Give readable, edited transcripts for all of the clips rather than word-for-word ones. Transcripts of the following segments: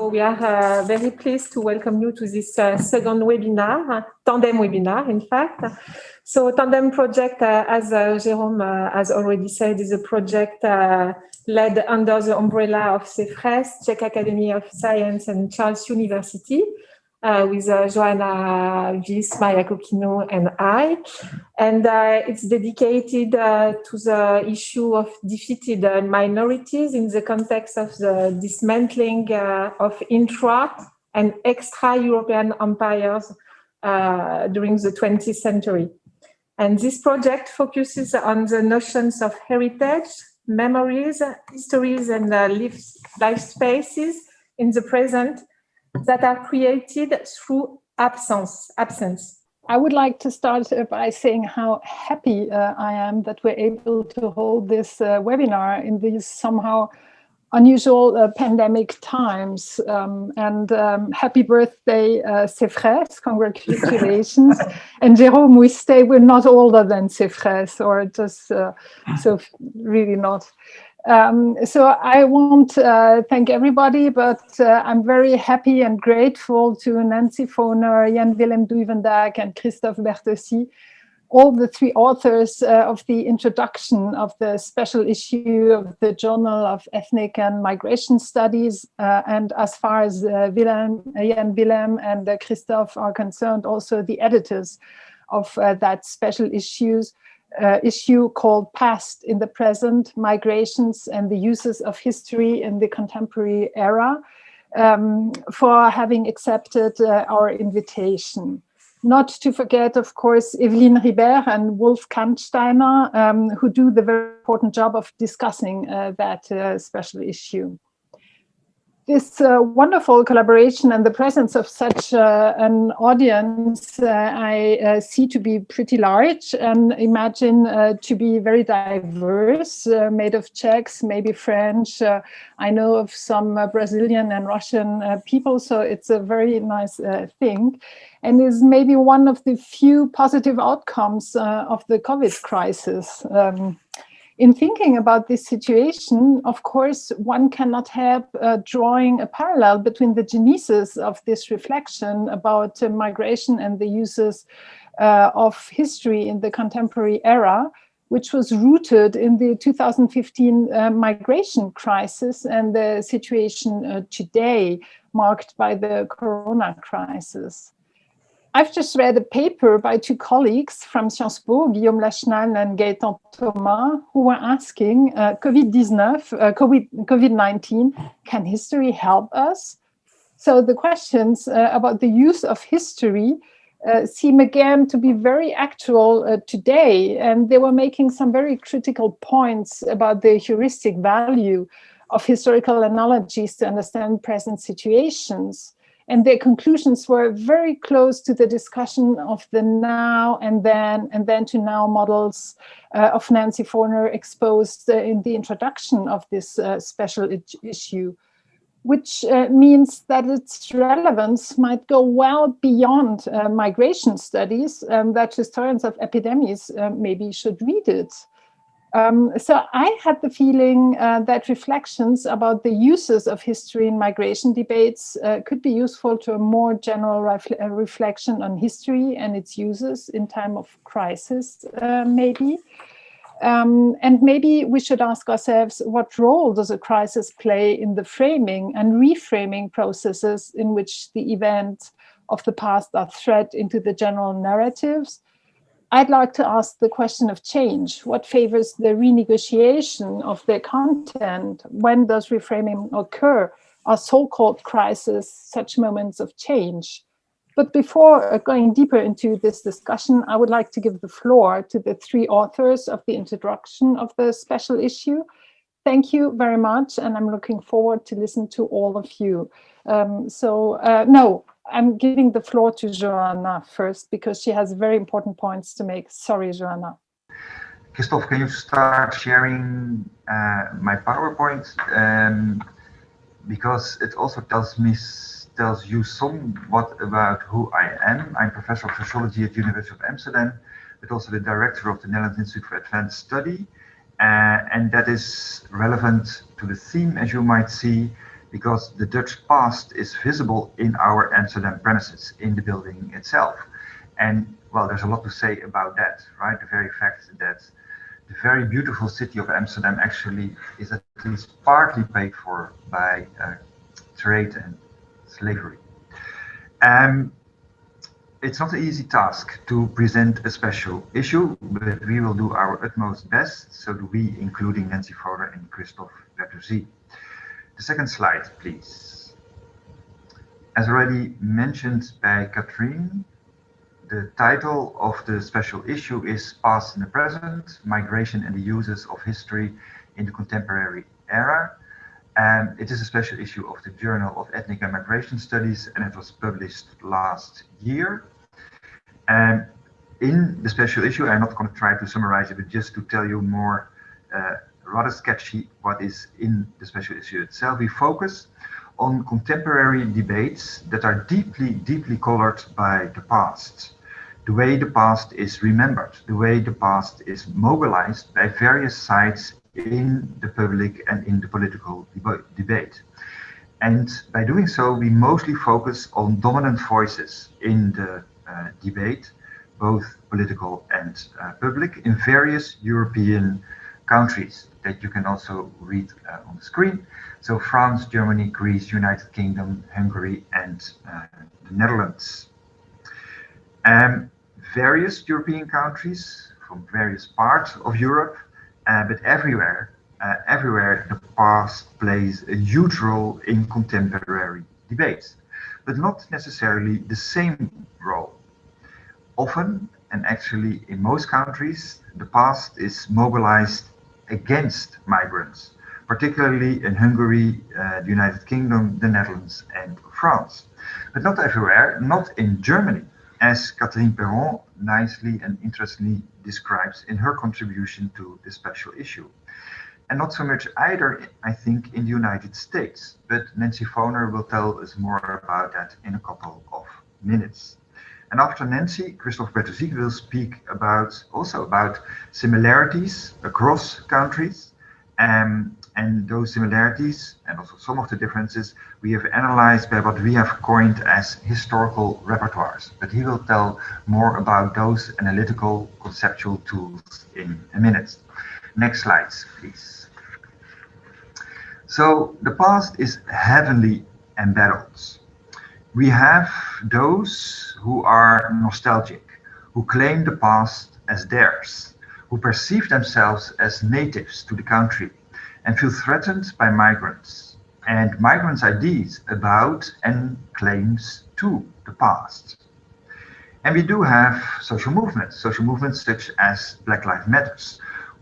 So we are very pleased to welcome you to this second webinar, Tandem webinar, in fact. So Tandem project, as Jérôme has already said, is a project led under the umbrella of CEFRES, Czech Academy of Science and Charles University, with Johana, Wyss, Kokkinou, and I. And it's dedicated to the issue of defeated minorities in the context of the dismantling of intra and extra-European empires during the 20th century. And this project focuses on the notions of heritage, memories, histories, and life spaces in the present that are created through absence. I would like to start by saying how happy I am that we're able to hold this webinar in these somehow unusual pandemic times. And happy birthday, CEFRES, congratulations. And Jérôme, we stay, we're not older than CEFRES, or just so really not. So I won't thank everybody, but I'm very happy and grateful to Nancy Foner, Willem Duyvendak, and Christophe Bertossi, all the three authors of the introduction of the special issue of the Journal of Ethnic and Migration Studies. And as far as Willem and Christophe are concerned, also the editors of that special issue called Past in the Present, Migrations and the Uses of History in the Contemporary Era, for having accepted our invitation. Not to forget, of course, Evelyne, Ribert and Wulf Kansteiner, who do the very important job of discussing that special issue. This wonderful collaboration and the presence of such an audience I see to be pretty large and imagine to be very diverse, made of Czechs, maybe French. I know of some Brazilian and Russian people, so it's a very nice thing, and is maybe one of the few positive outcomes of the COVID crisis. In thinking about this situation, of course, one cannot help drawing a parallel between the genesis of this reflection about migration and the uses of history in the contemporary era, which was rooted in the 2015 migration crisis and the situation today marked by the corona crisis. I've just read a paper by two colleagues from SciencesPo, Guillaume Lachenal and Gaëtan Thomas, who were asking COVID-19, can history help us? So the questions about the use of history seem again to be very actual today, and they were making some very critical points about the heuristic value of historical analogies to understand present situations. And their conclusions were very close to the discussion of the now and then to now models of Nancy Foner exposed in the introduction of this special issue, which means that its relevance might go well beyond migration studies, that historians of epidemics maybe should read it. So I had the feeling that reflections about the uses of history in migration debates could be useful to a more general reflection on history and its uses in time of crisis, maybe. And maybe we should ask ourselves, what role does a crisis play in the framing and reframing processes in which the events of the past are thread into the general narratives? I'd like to ask the question of change. What favors the renegotiation of their content? When does reframing occur? Are so-called crises such moments of change? But before going deeper into this discussion, I would like to give the floor to the three authors of the introduction of the special issue. Thank you very much, and I'm looking forward to listen to all of you. No, I'm giving the floor to Johana first, because she has very important points to make. Sorry, Johana. Christophe, can you start sharing my PowerPoint? Because it also tells you somewhat about who I am. I'm Professor of Sociology at the University of Amsterdam, but also the Director of the Netherlands Institute for Advanced Study. And that is relevant to the theme, as you might see, because the Dutch past is visible in our Amsterdam premises, in the building itself. And well, there's a lot to say about that, right? The very fact that the very beautiful city of Amsterdam actually is at least partly paid for by trade and slavery. It's not an easy task to present a special issue, but we will do our utmost best, so do we, including Nancy Foner and Christophe Bertossi. The second slide, please. As already mentioned by Catherine, the title of the special issue is Past and the Present, Migration and the Uses of History in the Contemporary Era. It is a special issue of the Journal of Ethnic and Migration Studies, and it was published last year. In the special issue, I'm not going to try to summarize it, but just to tell you more rather sketchy what is in the special issue itself. We focus on contemporary debates that are deeply, deeply colored by the past. The way the past is remembered, the way the past is mobilized by various sides in the public and in the political debate. And by doing so, we mostly focus on dominant voices in the debate, both political and public, in various European countries that you can also read on the screen. So France, Germany, Greece, United Kingdom, Hungary, and the Netherlands. Various European countries from various parts of Europe, but everywhere the past plays a huge role in contemporary debates, but not necessarily the same role. Often, and actually in most countries, the past is mobilized against migrants, particularly in Hungary, the United Kingdom, the Netherlands, and France. But not everywhere, not in Germany, as Catherine Perron nicely and interestingly describes in her contribution to the special issue. And not so much either, I think, in the United States, but Nancy Foner will tell us more about that in a couple of minutes. And after Nancy, Christophe Bertossi will speak also about similarities across countries, and those similarities and also some of the differences we have analyzed by what we have coined as historical repertoires. But he will tell more about those analytical conceptual tools in a minute. Next slides, please. So the past is heavily embattled. We have those who are nostalgic, who claim the past as theirs, who perceive themselves as natives to the country and feel threatened by migrants and migrants' ideas about and claims to the past. And we do have social movements such as Black Lives Matter,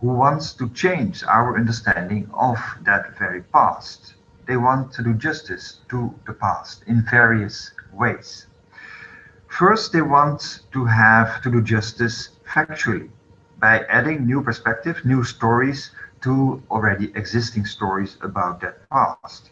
who wants to change our understanding of that very past. They want to do justice to the past in various ways. First, they want to do justice factually by adding new perspective, new stories to already existing stories about that past.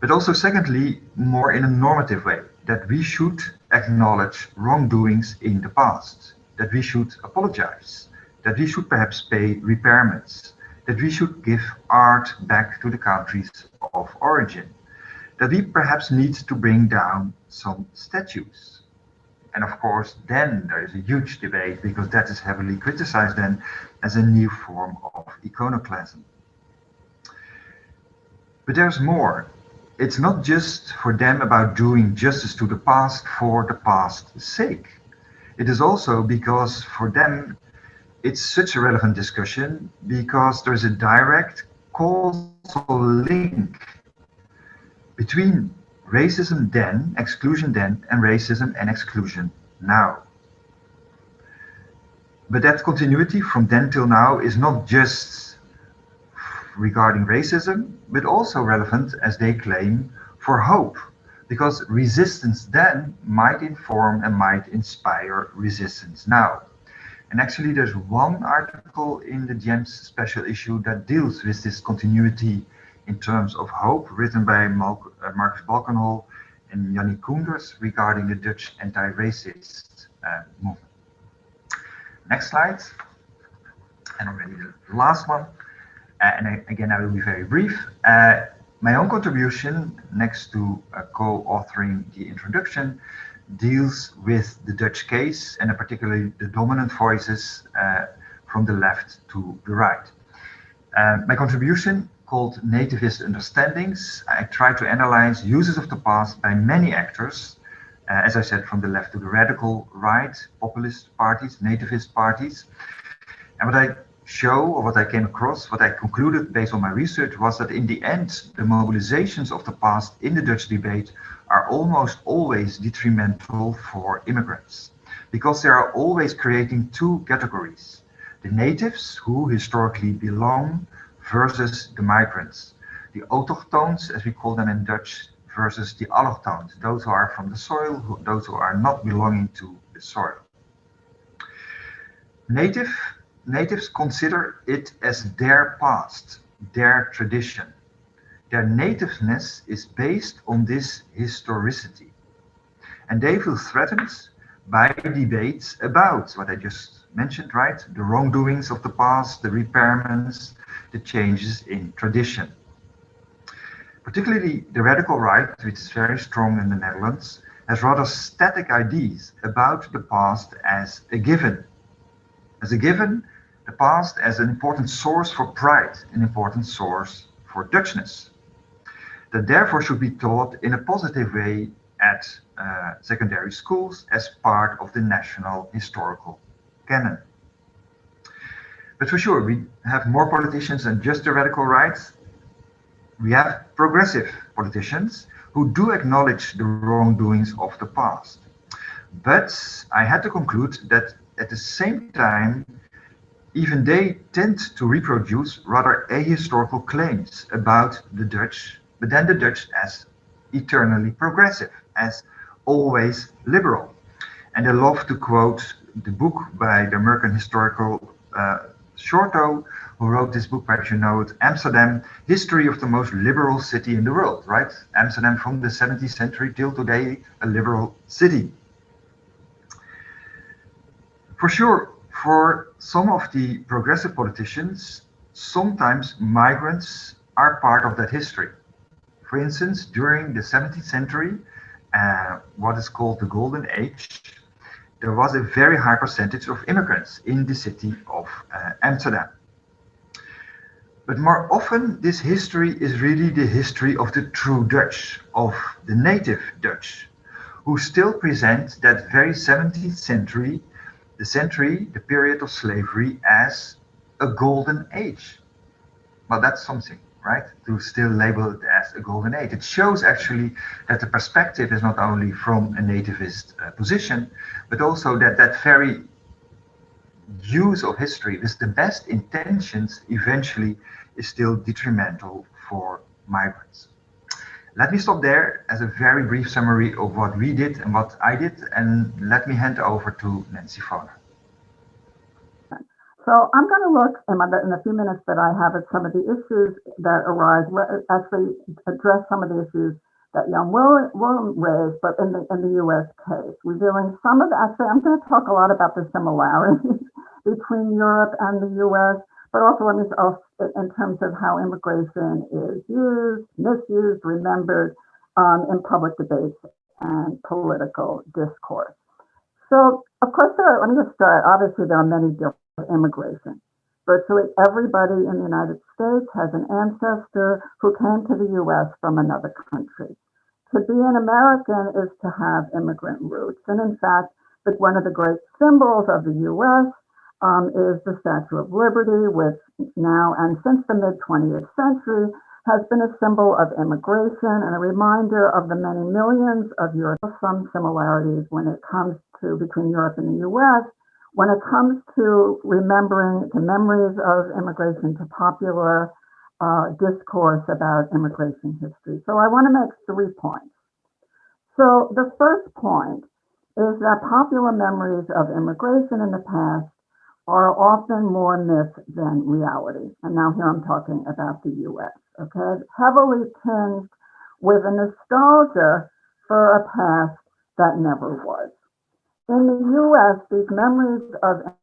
But also secondly, more in a normative way, that we should acknowledge wrongdoings in the past, that we should apologize, that we should perhaps pay repairments, that we should give art back to the countries of origin, that we perhaps need to bring down some statues. And of course, then there is a huge debate, because that is heavily criticized then as a new form of iconoclasm. But there's more. It's not just for them about doing justice to the past for the past's sake. It is also because for them, it's such a relevant discussion because there's a direct causal link between racism then, exclusion then, and racism and exclusion now. But that continuity from then till now is not just regarding racism, but also relevant, as they claim, for hope, because resistance then might inform and might inspire resistance now. And actually, there's one article in the GEMS special issue that deals with this continuity in terms of hope, written by Marcus Balkenhol and Yannick Koenders regarding the Dutch anti-racist movement. Next slide. And already the last one. And again, I will be very brief. My own contribution, next to co-authoring the introduction, deals with the Dutch case and particularly the dominant voices from the left to the right. My contribution, called Nativist Understandings, I try to analyze uses of the past by many actors, as I said, from the left to the radical right, populist parties, nativist parties. And what I show, or what I came across, what I concluded based on my research, was that in the end, the mobilizations of the past in the Dutch debate are almost always detrimental for immigrants, because they are always creating two categories: the natives, who historically belong, versus the migrants, the autochtones, as we call them in Dutch, versus the allochtones, those who are from the soil, those who are not belonging to the soil. Natives consider it as their past, their tradition. Their nativeness is based on this historicity. And they feel threatened by debates about what I just mentioned, right? The wrongdoings of the past, the repairments, the changes in tradition. Particularly the radical right, which is very strong in the Netherlands, has rather static ideas about the past as a given. As a given, the past as an important source for pride, an important source for Dutchness, that therefore should be taught in a positive way at secondary schools as part of the national historical canon. But for sure, we have more politicians than just the radical right. We have progressive politicians who do acknowledge the wrongdoings of the past. But I had to conclude that at the same time, even they tend to reproduce rather ahistorical claims about the Dutch, but then the Dutch as eternally progressive, as always liberal. And they love to quote the book by the American historical Shorto, who wrote this book, perhaps you know it, Amsterdam, History of the Most Liberal City in the World, right? Amsterdam from the 17th century till today, a liberal city. For sure, for some of the progressive politicians, sometimes migrants are part of that history. For instance, during the 17th century, what is called the Golden Age, there was a very high percentage of immigrants in the city of Amsterdam. But more often, this history is really the history of the true Dutch, of the native Dutch, who still present that very 17th century, the period of slavery, as a golden age. Well, that's something, right? To still label it as a golden age. It shows actually that the perspective is not only from a nativist position, but also that that very use of history with the best intentions eventually is still detrimental for migrants. Let me stop there as a very brief summary of what we did and what I did, and let me hand over to Nancy Foner. So I'm going to look in a few minutes that I have at some of the issues that arise, actually address some of the issues that young Willem raised, but in the U.S. case, revealing some of the, actually I'm going to talk a lot about the similarities between Europe and the U.S., but also in terms of how immigration is used, misused, remembered in public debates and political discourse. So, of course, let me just start. Obviously, there are many different immigration. Virtually everybody in the United States has an ancestor who came to the U.S. from another country. To be an American is to have immigrant roots. And in fact, one of the great symbols of the U.S. Is the Statue of Liberty, which now and since the mid-20th century has been a symbol of immigration and a reminder of the many millions of Europeans. Some similarities when it comes to between Europe and the U.S. when it comes to remembering the memories of immigration to popular discourse about immigration history. So I want to make 3 points. So the first point is that popular memories of immigration in the past are often more myth than reality. And now here I'm talking about the U.S., okay? Heavily tinged with a nostalgia for a past that never was. In the U.S., these memories are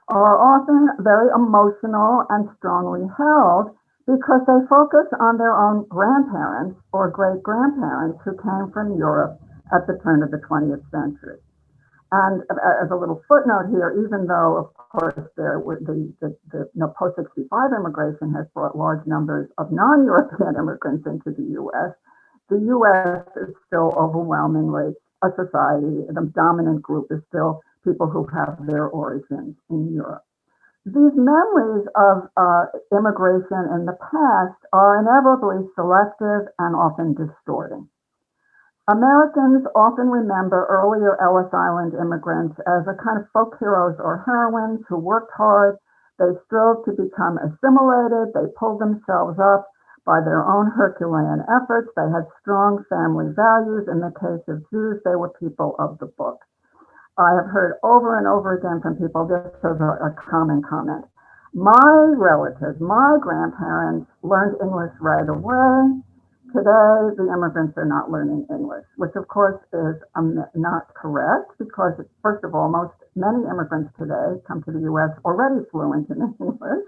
often very emotional and strongly held because they focus on their own grandparents or great-grandparents who came from Europe at the turn of the 20th century. And as a little footnote here, even though, of course, there were the post-65 immigration has brought large numbers of non-European immigrants into the U.S., the U.S. is still overwhelmingly a society. The dominant group is still people who have their origins in Europe. These memories of immigration in the past are inevitably selective and often distorting. Americans often remember earlier Ellis Island immigrants as a kind of folk heroes or heroines who worked hard. They strove to become assimilated. They pulled themselves up by their own Herculean efforts. They had strong family values. In the case of Jews, they were people of the book. I have heard over and over again from people, this is a common comment. My relatives, my grandparents learned English right away. Today, the immigrants are not learning English, which of course is not correct because, first of all, many immigrants today come to the U.S. already fluent in English.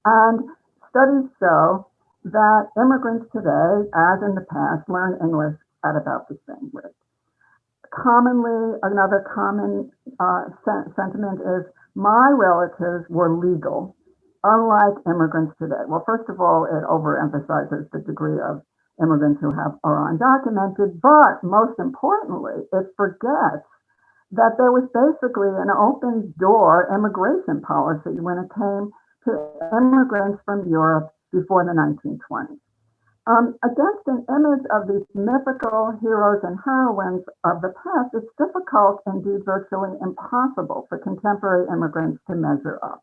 And studies show that immigrants today, as in the past, learn English at about the same rate. Commonly, another common sentiment is my relatives were legal, unlike immigrants today. Well, first of all, it overemphasizes the degree of immigrants who are undocumented, but most importantly, it forgets that there was basically an open door immigration policy when it came to immigrants from Europe before the 1920s. Against an image of these mythical heroes and heroines of the past, it's difficult, indeed virtually impossible, for contemporary immigrants to measure up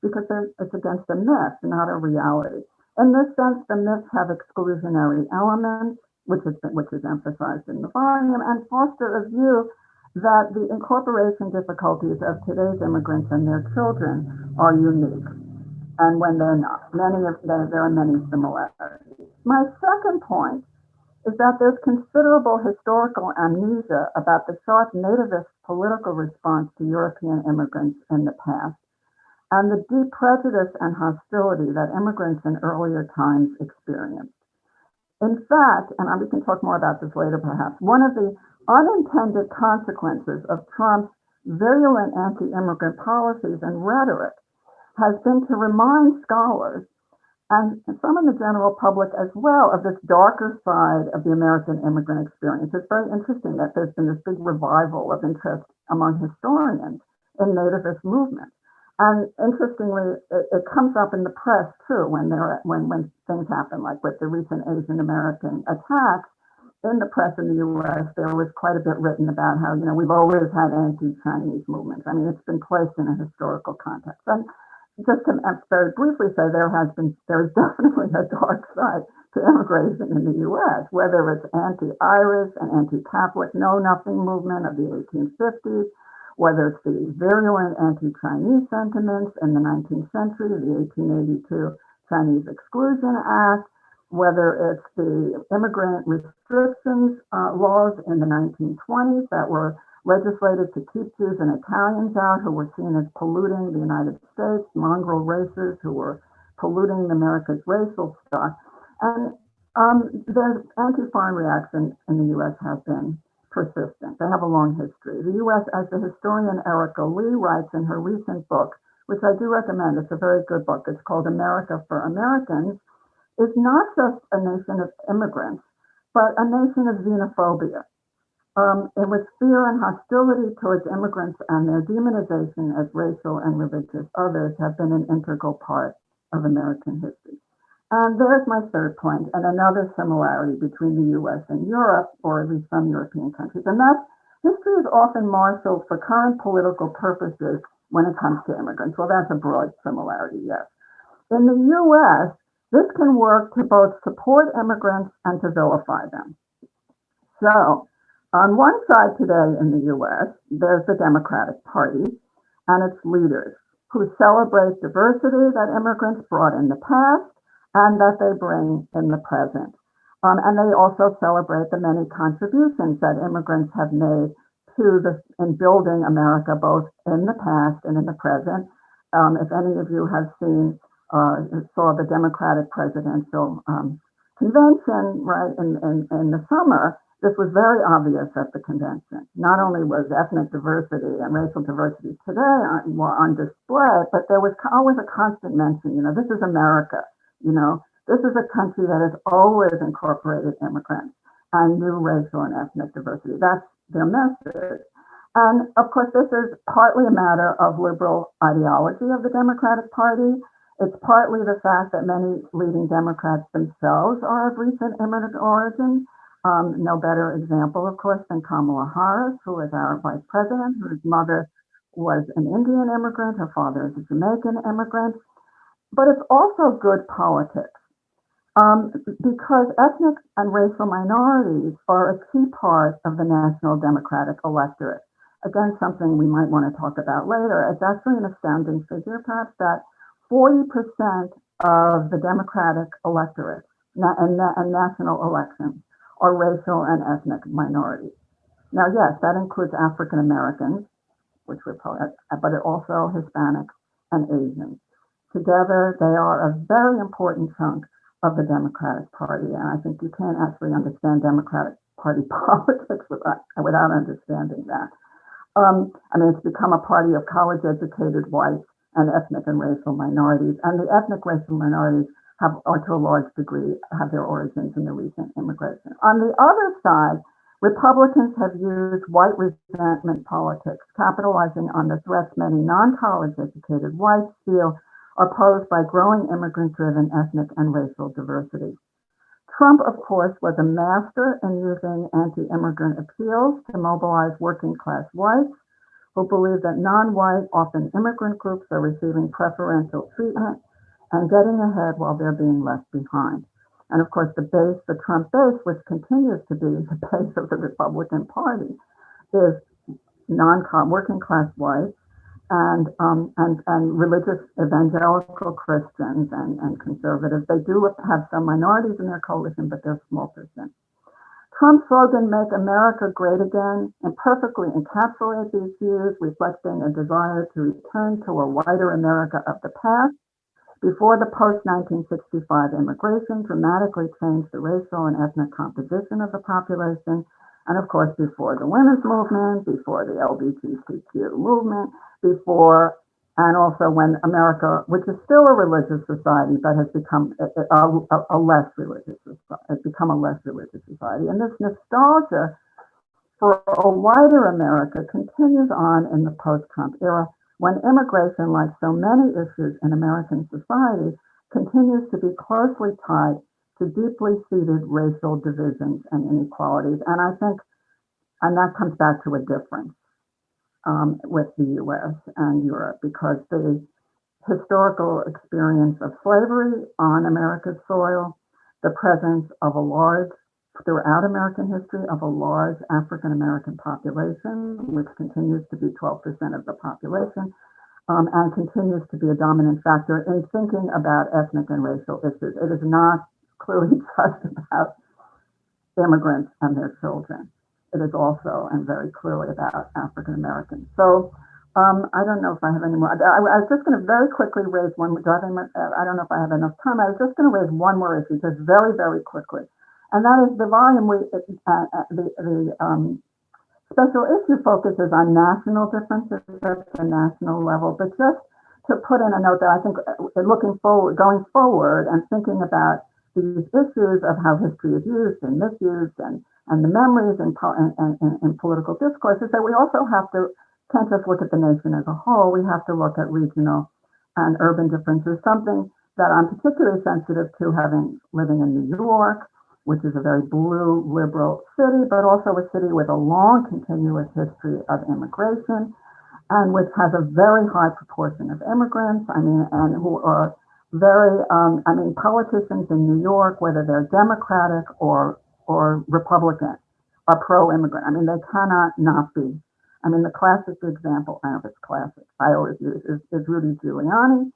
because it's against a myth, not a reality. In this sense, the myths have exclusionary elements, which is emphasized in the volume, and foster a view that the incorporation difficulties of today's immigrants and their children are unique. And when they're not, there are many similarities. My second point is that there's considerable historical amnesia about the sharp nativist political response to European immigrants in the past, and the deep prejudice and hostility that immigrants in earlier times experienced. In fact, and we can talk more about this later perhaps, one of the unintended consequences of Trump's virulent anti-immigrant policies and rhetoric has been to remind scholars and some in the general public as well of this darker side of the American immigrant experience. It's very interesting that there's been this big revival of interest among historians in nativist movements. And interestingly, it comes up in the press too when things happen, like with the recent Asian American attacks. In the press in the U.S., there was quite a bit written about how, we've always had anti-Chinese movements. I mean, it's been placed in a historical context. And just to very briefly say, there is definitely a dark side to immigration in the U.S., whether it's anti-Irish and anti-Catholic know-nothing movement of the 1850s, whether it's the virulent anti-Chinese sentiments in the 19th century, the 1882 Chinese Exclusion Act, whether it's the immigrant restrictions laws in the 1920s that were legislated to keep Jews and Italians out who were seen as polluting the United States, mongrel races who were polluting America's racial stock. And the anti-foreign reaction in the U.S. has been persistent. They have a long history. The U.S., as the historian Erica Lee writes in her recent book, which I do recommend, it's a very good book, it's called America for Americans, is not just a nation of immigrants, but a nation of xenophobia, in which fear and hostility towards immigrants and their demonization as racial and religious others have been an integral part of American history. And there's my third point, and another similarity between the U.S. and Europe, or at least some European countries, and that's history is often marshaled for current political purposes when it comes to immigrants. Well, that's a broad similarity, yes. In the U.S., this can work to both support immigrants and to vilify them. So, on one side today in the U.S., there's the Democratic Party and its leaders who celebrate diversity that immigrants brought in the past and that they bring in the present. And they also celebrate the many contributions that immigrants have made in building America, both in the past and in the present. If any of you have seen saw the Democratic presidential convention, right, in the summer, this was very obvious at the convention. Not only was ethnic diversity and racial diversity today on display, but there was always a constant mention, this is America, this is a country that has always incorporated immigrants and new racial and ethnic diversity. That's their message. And of course, this is partly a matter of liberal ideology of the Democratic Party. It's partly the fact that many leading Democrats themselves are of recent immigrant origin. No better example, of course, than Kamala Harris, who is our vice president, whose mother was an Indian immigrant, her father is a Jamaican immigrant. But it's also good politics because ethnic and racial minorities are a key part of the national Democratic electorate. Again, something we might want to talk about later. It's actually an astounding figure, perhaps, that 40% of the Democratic electorate and national elections are racial and ethnic minorities. Now, yes, that includes African Americans, which we're probably, but also Hispanics and Asians. Together, they are a very important chunk of the Democratic Party, and I think you can't actually understand Democratic Party politics without understanding that. It's become a party of college-educated whites and ethnic and racial minorities, and the ethnic racial minorities to a large degree, have their origins in the recent immigration. On the other side, Republicans have used white resentment politics, capitalizing on the threats many non-college educated whites feel are posed by growing immigrant-driven ethnic and racial diversity. Trump, of course, was a master in using anti-immigrant appeals to mobilize working-class whites who believe that non-white, often immigrant groups are receiving preferential treatment and getting ahead while they're being left behind. And of course, the Trump base, which continues to be the base of the Republican Party, is working class whites and religious evangelical Christians and conservatives. They do have some minorities in their coalition, but they're small percent. Trump's slogan, "Make America Great Again," imperfectly encapsulates these views, reflecting a desire to return to a whiter America of the past, before the post-1965 immigration dramatically changed the racial and ethnic composition of the population, and of course before the women's movement, before the LGBTQ movement, and also when America, which is still a religious society, but has become a less religious society. And this nostalgia for a wider America continues on in the post-Trump era, when immigration, like so many issues in American society, continues to be closely tied to deeply seated racial divisions and inequalities. And I think, and that comes back to a difference with the US and Europe, because the historical experience of slavery on America's soil, the presence of throughout American history, of a large African-American population, which continues to be 12% of the population, and continues to be a dominant factor in thinking about ethnic and racial issues. It is not clearly just about immigrants and their children. It is also, and very clearly, about African-Americans. So I don't know if I have any more. I was just going to very quickly raise one. I don't know if I have enough time. I was just going to raise one more issue, just very, very quickly. And that is the volume, the special issue focuses on national differences at the national level. But just to put in a note that I think going forward and thinking about these issues of how history is used and misused and the memories and political discourses, that we also can't just look at the nation as a whole. We have to look at regional and urban differences, something that I'm particularly sensitive to, living in New York, which is a very blue, liberal city, but also a city with a long, continuous history of immigration, and which has a very high proportion of immigrants. And who are very, politicians in New York, whether they're Democratic or Republican, are pro-immigrant. They cannot not be. The classic example, I don't know if it's classic, I always use, is Rudy Giuliani,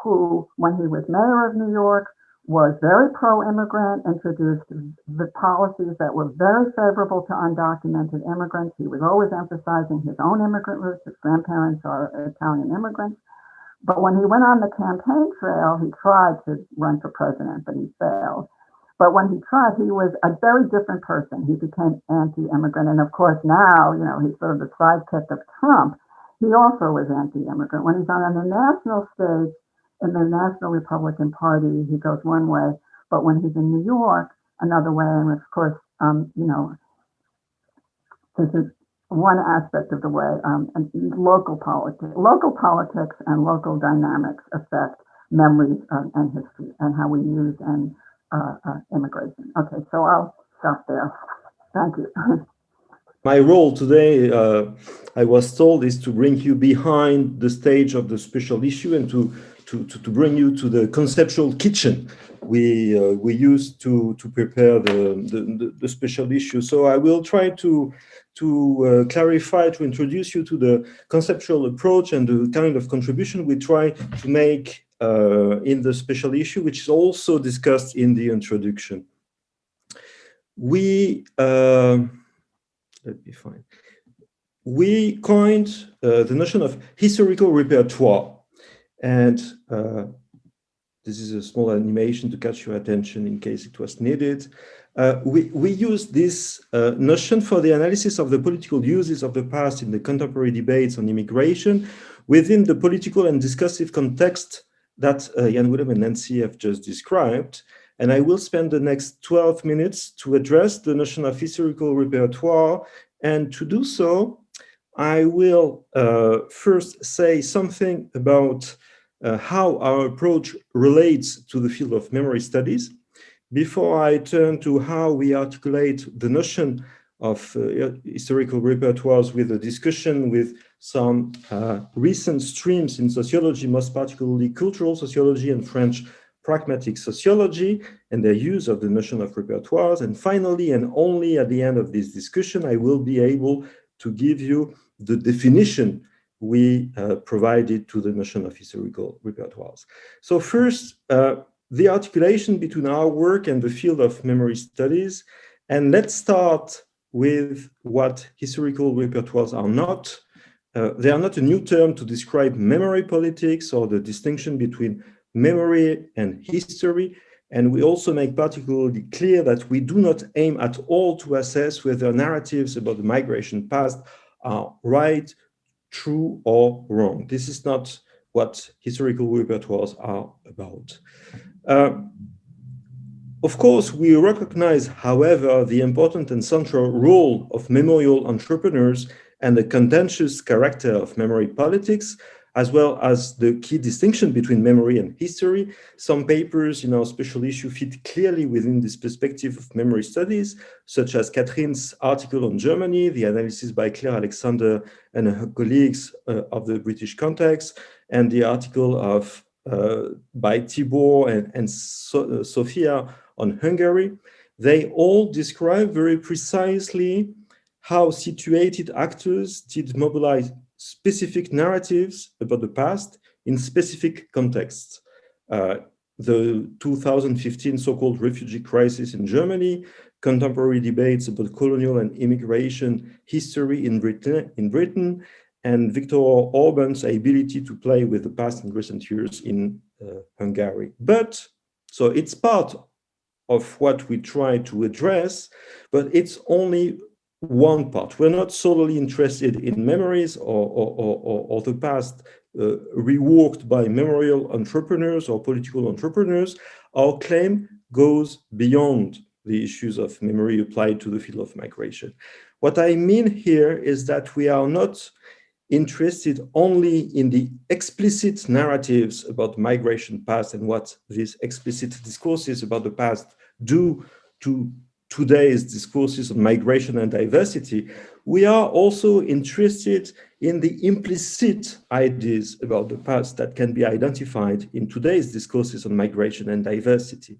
who, when he was mayor of New York, was very pro-immigrant, introduced the policies that were very favorable to undocumented immigrants. He was always emphasizing his own immigrant roots. His grandparents are Italian immigrants. But when he went on the campaign trail, he tried to run for president, but he failed. But when he tried, he was a very different person. He became anti-immigrant. And of course, now, you know, he's sort of the sidekick of Trump. He also was anti-immigrant. When he's on the national stage in the National Republican Party, he goes one way. But when he's in New York, another way. And of course, you know, this is one aspect of the way and local politics and local dynamics affect memories and history and how we use and immigration. Okay, so I'll stop there. Thank you. My role today, I was told, is to bring you behind the stage of the special issue and to bring you to the conceptual kitchen we used to prepare the special issue. So I will try to clarify, to introduce you to the conceptual approach and the kind of contribution we try to make in the special issue, which is also discussed in the introduction. We coined the notion of historical repertoire, and this is a small animation to catch your attention in case it was needed. We use this notion for the analysis of the political uses of the past in the contemporary debates on immigration within the political and discursive context that Jan Willem and Nancy have just described. And I will spend the next 12 minutes to address the notion of historical repertoire. And to do so, I will first say something about how our approach relates to the field of memory studies, before I turn to how we articulate the notion of historical repertoires with a discussion with some recent streams in sociology, most particularly cultural sociology and French pragmatic sociology, and their use of the notion of repertoires. And finally, and only at the end of this discussion, I will be able to give you the definition we provided to the notion of historical repertoires. So first, the articulation between our work and the field of memory studies. And let's start with what historical repertoires are not. They are not a new term to describe memory politics or the distinction between memory and history. And we also make particularly clear that we do not aim at all to assess whether narratives about the migration past are right, true, or wrong. This is not what historical repertoires are about. Of course, we recognize, however, the important and central role of memorial entrepreneurs and the contentious character of memory politics, as well as the key distinction between memory and history. Some papers in our special issue fit clearly within this perspective of memory studies, such as Catherine's article on Germany, the analysis by Claire Alexander and her colleagues of the British context, and the article of by Tibor and Sofia on Hungary. They all describe very precisely how situated actors did mobilize specific narratives about the past in specific contexts. The 2015 so-called refugee crisis in Germany, contemporary debates about colonial and immigration history in Britain, and Viktor Orban's ability to play with the past in recent years in Hungary. But, so it's part of what we try to address, but it's only one part. We're not solely interested in memories or the past reworked by memorial entrepreneurs or political entrepreneurs. Our claim goes beyond the issues of memory applied to the field of migration. What I mean here is that we are not interested only in the explicit narratives about migration past and what these explicit discourses about the past do to today's discourses on migration and diversity. We are also interested in the implicit ideas about the past that can be identified in today's discourses on migration and diversity.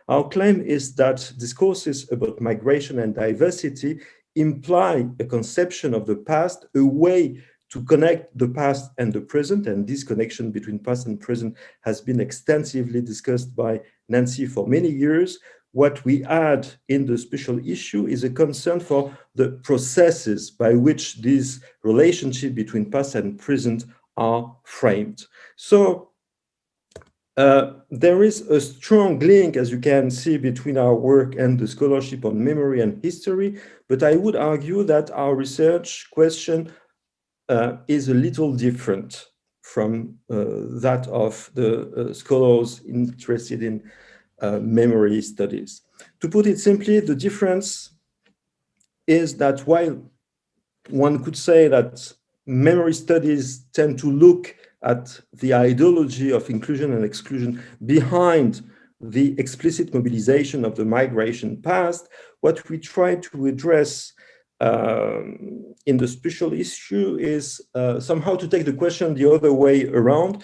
Our claim is that discourses about migration and diversity imply a conception of the past, a way to connect the past and the present, and this connection between past and present has been extensively discussed by Nancy for many years. What we add in the special issue is a concern for the processes by which these relationships between past and present are framed. So there is a strong link, as you can see, between our work and the scholarship on memory and history, but I would argue that our research question is a little different from that of the scholars interested in memory studies. To put it simply, the difference is that while one could say that memory studies tend to look at the ideology of inclusion and exclusion behind the explicit mobilization of the migration past, what we try to address in the special issue is somehow to take the question the other way around,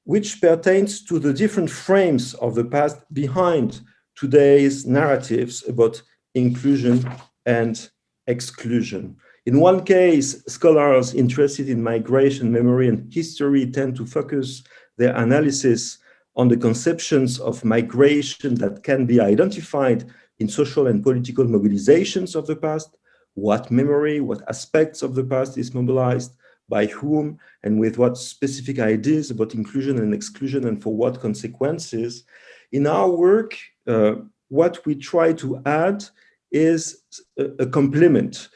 which pertains to the different frames of the past behind today's narratives about inclusion and exclusion. In one case, scholars interested in migration, memory, and history tend to focus their analysis on the conceptions of migration that can be identified in social and political mobilizations of the past, what memory, what aspects of the past is mobilized, by whom, and with what specific ideas about inclusion and exclusion, and for what consequences. In our work, what we try to add is a complement.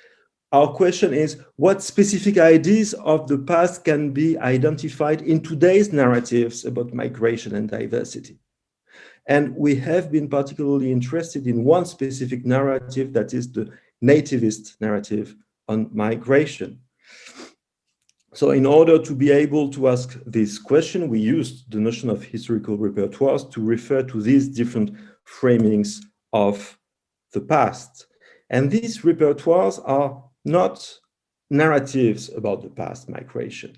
Our question is, what specific ideas of the past can be identified in today's narratives about migration and diversity? And we have been particularly interested in one specific narrative, that is the nativist narrative on migration. So in order to be able to ask this question, we used the notion of historical repertoires to refer to these different framings of the past. And these repertoires are not narratives about the past migration.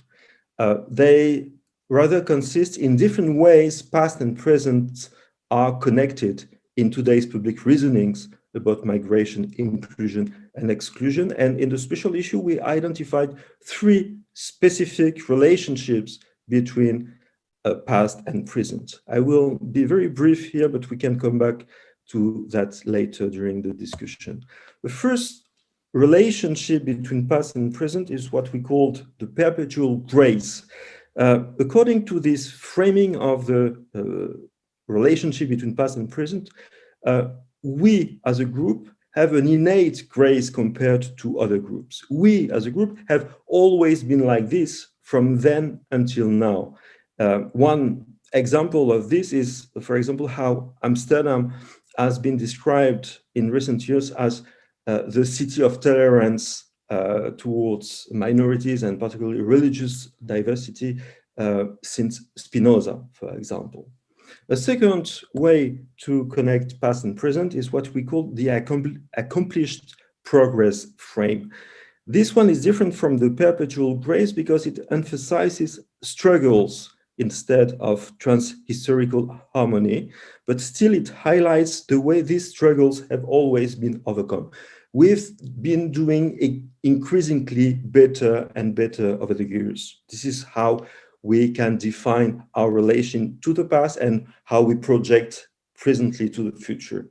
They rather consist in different ways past and present are connected in today's public reasonings about migration, inclusion, and exclusion. And in the special issue, we identified three specific relationships between past and present. I will be very brief here, but we can come back to that later during the discussion. The first relationship between past and present is what we called the perpetual grace. According to this framing of the relationship between past and present, we as a group have an innate grace compared to other groups. We as a group have always been like this from then until now. One example of this is, for example, how Amsterdam has been described in recent years as the city of tolerance towards minorities and particularly religious diversity since Spinoza, for example. A second way to connect past and present is what we call the accomplished progress frame. This one is different from the perpetual grace because it emphasizes struggles instead of trans-historical harmony, but still it highlights the way these struggles have always been overcome. We've been doing increasingly better and better over the years. This is how we can define our relation to the past and how we project presently to the future.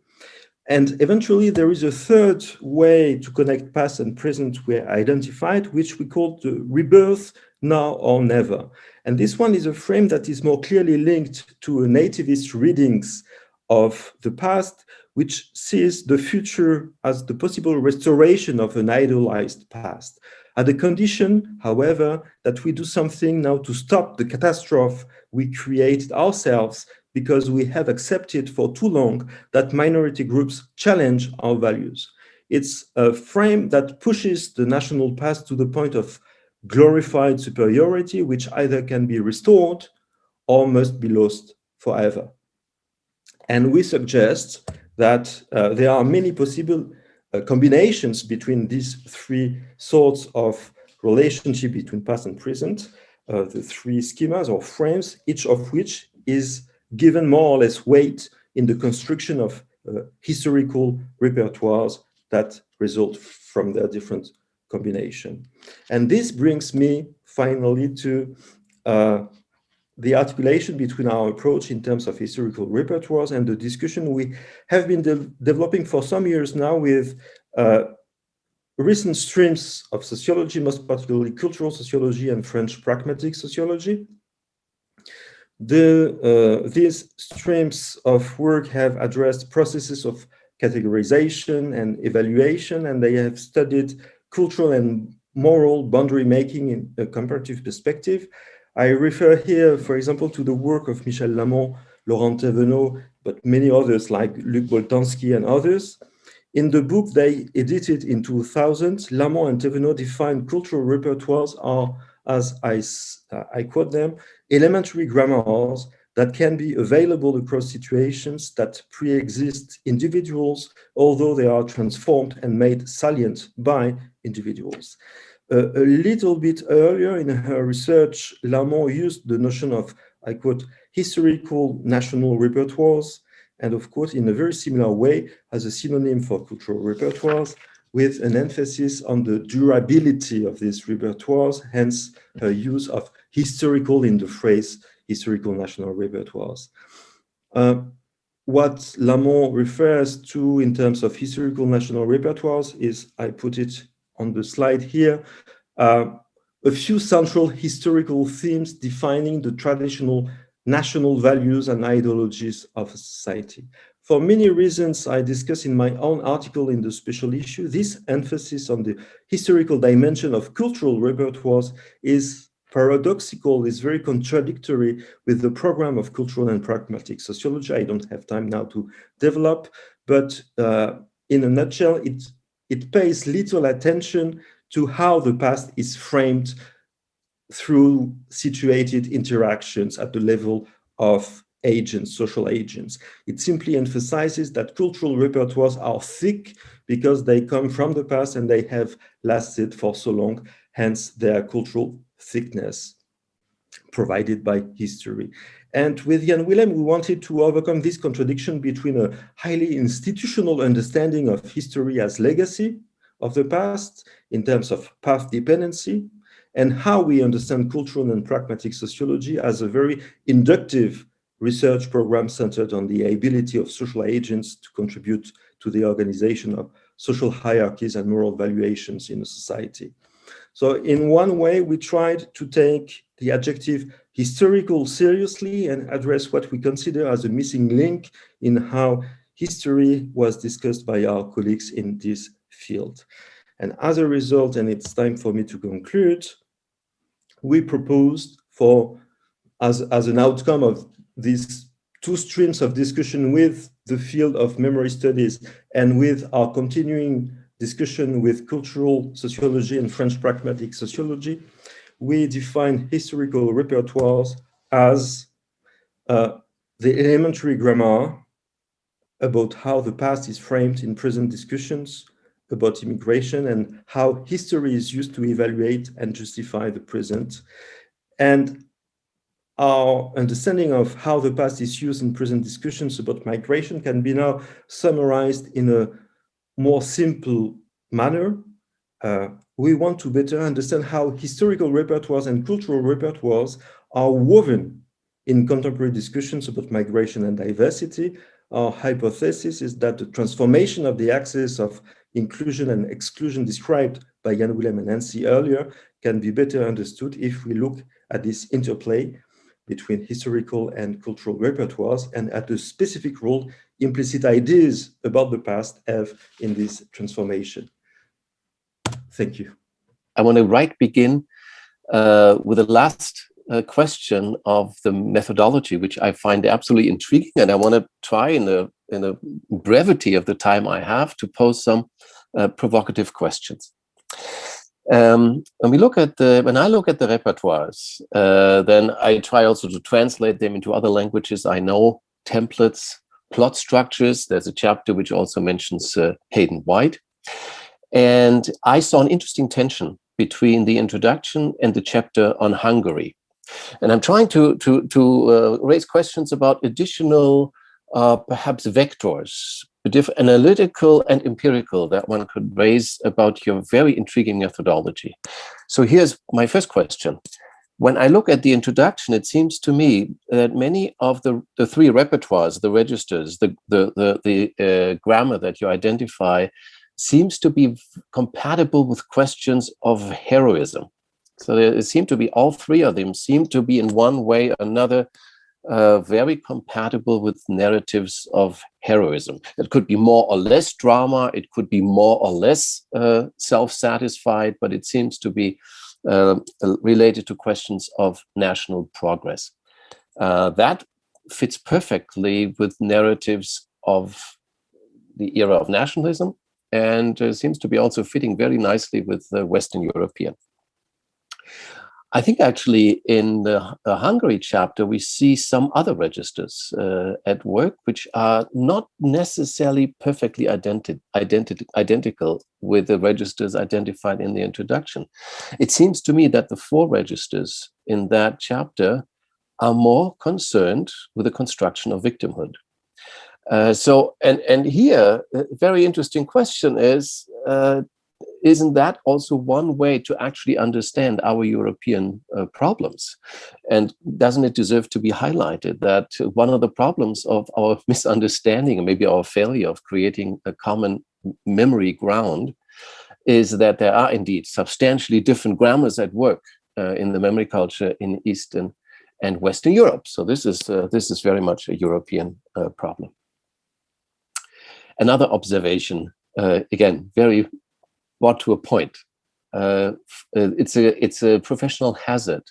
And eventually there is a third way to connect past and present we identified, which we call the rebirth now or never. And this one is a frame that is more clearly linked to a nativist readings of the past, which sees the future as the possible restoration of an idealized past. At the condition, however, that we do something now to stop the catastrophe we created ourselves because we have accepted for too long that minority groups challenge our values. It's a frame that pushes the national past to the point of glorified superiority, which either can be restored or must be lost forever. And we suggest that there are many possible combinations between these three sorts of relationship between past and present, the three schemas or frames, each of which is given more or less weight in the construction of historical repertoires that result from their different combination. And this brings me finally to the articulation between our approach in terms of historical repertoires and the discussion we have been developing for some years now with recent streams of sociology, most particularly cultural sociology and French pragmatic sociology. These streams of work have addressed processes of categorization and evaluation, and they have studied cultural and moral boundary making in a comparative perspective. I refer here, for example, to the work of Michèle Lamont, Laurent Thévenot, but many others like Luc Boltanski and others. In the book they edited in 2000, Lamont and Thévenot defined cultural repertoires are, as I quote them, elementary grammars that can be available across situations that pre-exist individuals, although they are transformed and made salient by individuals. A little bit earlier in her research, Lamont used the notion of, I quote, historical national repertoires, and of course, in a very similar way as a synonym for cultural repertoires, with an emphasis on the durability of these repertoires, hence her use of historical in the phrase historical national repertoires. What Lamont refers to in terms of historical national repertoires is, I put it on the slide here, a few central historical themes defining the traditional national values and ideologies of a society. For many reasons I discuss in my own article in the special issue, this emphasis on the historical dimension of cultural repertoires is paradoxical, is very contradictory with the program of cultural and pragmatic sociology. I don't have time now to develop, but in a nutshell, it pays little attention to how the past is framed through situated interactions at the level of agents, social agents. It simply emphasizes that cultural repertoires are thick because they come from the past and they have lasted for so long, hence their cultural thickness provided by history. And with Jan Willem, we wanted to overcome this contradiction between a highly institutional understanding of history as legacy of the past in terms of path dependency, and how we understand cultural and pragmatic sociology as a very inductive research program centered on the ability of social agents to contribute to the organization of social hierarchies and moral valuations in a society. So in one way, we tried to take the adjective historical seriously and address what we consider as a missing link in how history was discussed by our colleagues in this field. And as a result, and it's time for me to conclude, we proposed for, as an outcome of these two streams of discussion with the field of memory studies and with our continuing discussion with cultural sociology and French pragmatic sociology, we define historical repertoires as the elementary grammar about how the past is framed in present discussions about immigration and how history is used to evaluate and justify the present. And our understanding of how the past is used in present discussions about migration can be now summarized in a more simple manner. We want to better understand how historical repertoires and cultural repertoires are woven in contemporary discussions about migration and diversity. Our hypothesis is that the transformation of the axis of inclusion and exclusion described by Jan Willem and Nancy earlier can be better understood if we look at this interplay between historical and cultural repertoires and at the specific role implicit ideas about the past have in this transformation. Thank you. I want to begin with the last question of the methodology, which I find absolutely intriguing, and I want to try in the brevity of the time I have to pose some provocative questions. When I look at the repertoires, then I try also to translate them into other languages I know, templates, plot structures. There's a chapter which also mentions Hayden White. And I saw an interesting tension between the introduction and the chapter on Hungary. And I'm trying to raise questions about additional, perhaps vectors, analytical and empirical, that one could raise about your very intriguing methodology. So here's my first question. When I look at the introduction, it seems to me that many of the three repertoires, the registers, the grammar that you identify, seems to be compatible with questions of heroism. So there seem to be, all three of them seem to be in one way or another very compatible with narratives of heroism. It could be more or less drama, it could be more or less self-satisfied, but it seems to be related to questions of national progress. That fits perfectly with narratives of the era of nationalism, and seems to be also fitting very nicely with the Western European. I think actually in the Hungary chapter, we see some other registers at work, which are not necessarily perfectly identical with the registers identified in the introduction. It seems to me that the 4 registers in that chapter are more concerned with the construction of victimhood. And here, a very interesting question is, isn't that also one way to actually understand our European problems? And doesn't it deserve to be highlighted that one of the problems of our misunderstanding, and maybe our failure of creating a common memory ground, is that there are indeed substantially different grammars at work in the memory culture in Eastern and Western Europe. So this is very much a European problem. Another observation, again, very brought to a point. It's a professional hazard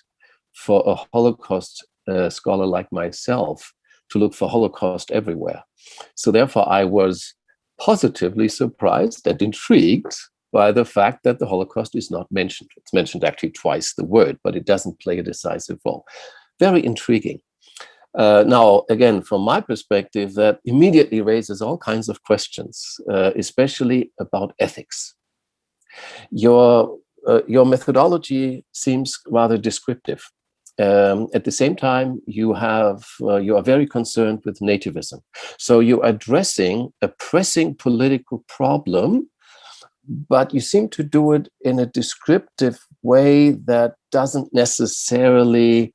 for a Holocaust scholar like myself to look for Holocaust everywhere. So therefore, I was positively surprised and intrigued by the fact that the Holocaust is not mentioned. It's mentioned actually twice the word, but it doesn't play a decisive role. Very intriguing. Now, again, from my perspective, that immediately raises all kinds of questions, especially about ethics. Your methodology seems rather descriptive. At the same time, you are very concerned with nativism. So you're addressing a pressing political problem, but you seem to do it in a descriptive way that doesn't necessarily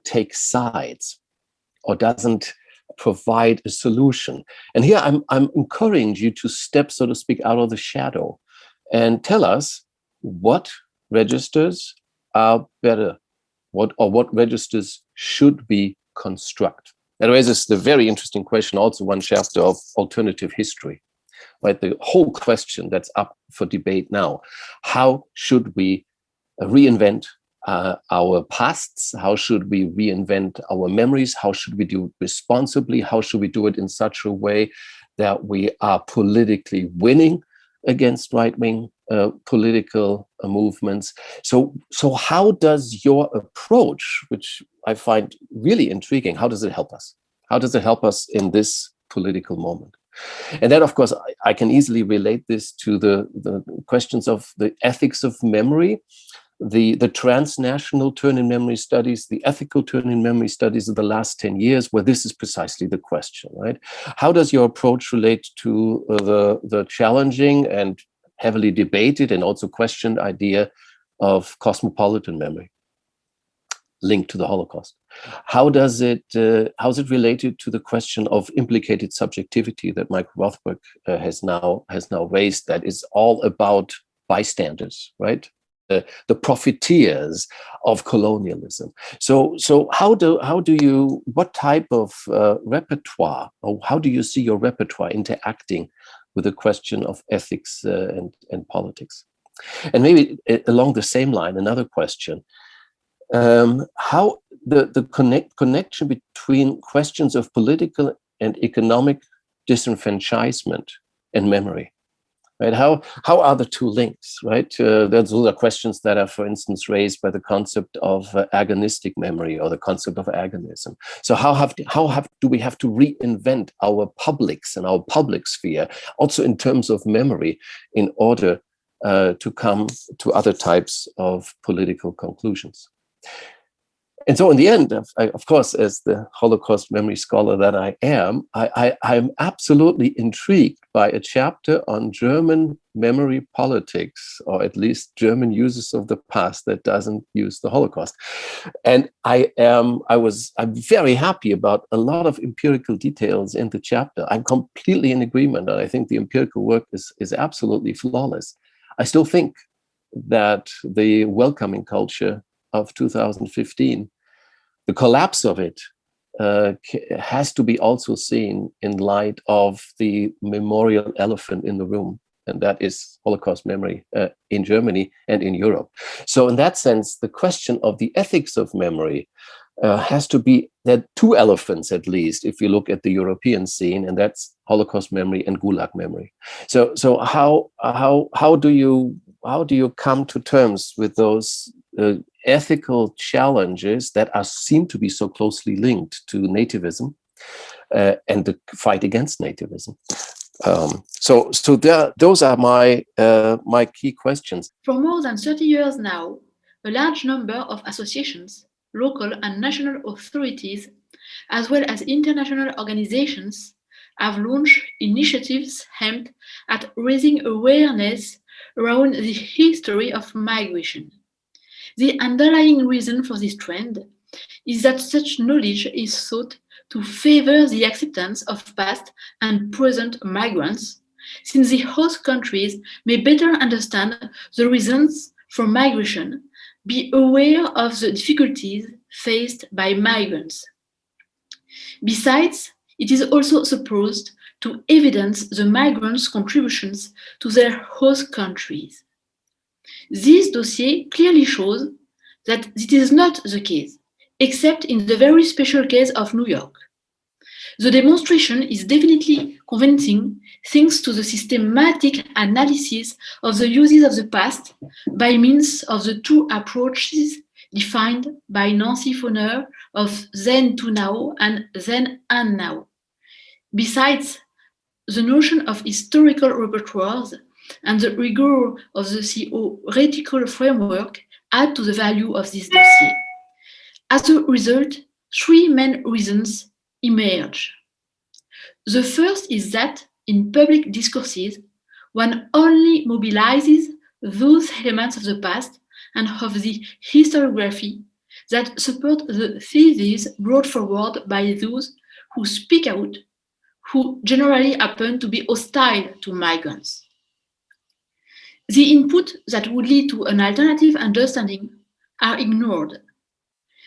take sides or doesn't provide a solution. And here I'm encouraging you to step, so to speak, out of the shadow and tell us what registers are better, what registers should be construct. That raises the very interesting question, also one chapter of alternative history, right? The whole question that's up for debate now. How should we reinvent our pasts? How should we reinvent our memories? How should we do it responsibly? How should we do it in such a way that we are politically winning against right-wing political movements? So how does your approach, which I find really intriguing, how does it help us? How does it help us in this political moment? And then, of course, I can easily relate this to the questions of the ethics of memory, the transnational turn in memory studies, the ethical turn in memory studies of the last 10 years, where this is precisely the question, right? How does your approach relate to the challenging and heavily debated and also questioned idea of cosmopolitan memory linked to the Holocaust? How's it related to the question of implicated subjectivity that Mike Rothberg has now raised, that is all about bystanders, right? The profiteers of colonialism. So what type of repertoire, or how do you see your repertoire interacting with the question of ethics and politics? And maybe along the same line, another question, how the connection between questions of political and economic disenfranchisement and memory. Right? How are the two links, right? Those are questions that are, for instance, raised by the concept of agonistic memory or the concept of agonism. So how do we have to reinvent our publics and our public sphere, also in terms of memory, in order to come to other types of political conclusions? And so in the end, of course, as the Holocaust memory scholar that I am, I'm absolutely intrigued by a chapter on German memory politics, or at least German uses of the past that doesn't use the Holocaust. And I'm very happy about a lot of empirical details in the chapter. I'm completely in agreement, and I think the empirical work is absolutely flawless. I still think that the welcoming culture of 2015, the collapse of it, has to be also seen in light of the memorial elephant in the room, and that is Holocaust memory in Germany and in Europe. So in that sense, the question of the ethics of memory has to be, there are two elephants at least, if you look at the European scene, and that's Holocaust memory and Gulag memory. So how do you come to terms with those ethical challenges that seem to be so closely linked to nativism and the fight against nativism? Those are my key questions. For more than 30 years now, a large number of associations, local and national authorities, as well as international organizations, have launched initiatives aimed at raising awareness around the history of migration. The underlying reason for this trend is that such knowledge is thought to favor the acceptance of past and present migrants, since the host countries may better understand the reasons for migration, be aware of the difficulties faced by migrants. Besides, it is also supposed to evidence the migrants' contributions to their host countries. This dossier clearly shows that it is not the case, except in the very special case of New York. The demonstration is definitely convincing thanks to the systematic analysis of the uses of the past by means of the two approaches defined by Nancy Foner of then to now and then and now. Besides, the notion of historical repertoires and the rigor of the theoretical framework add to the value of this dossier. As a result, three main reasons emerge. The first is that in public discourses, one only mobilizes those elements of the past and of the historiography that support the theses brought forward by those who speak out, who generally happen to be hostile to migrants. The input that would lead to an alternative understanding are ignored.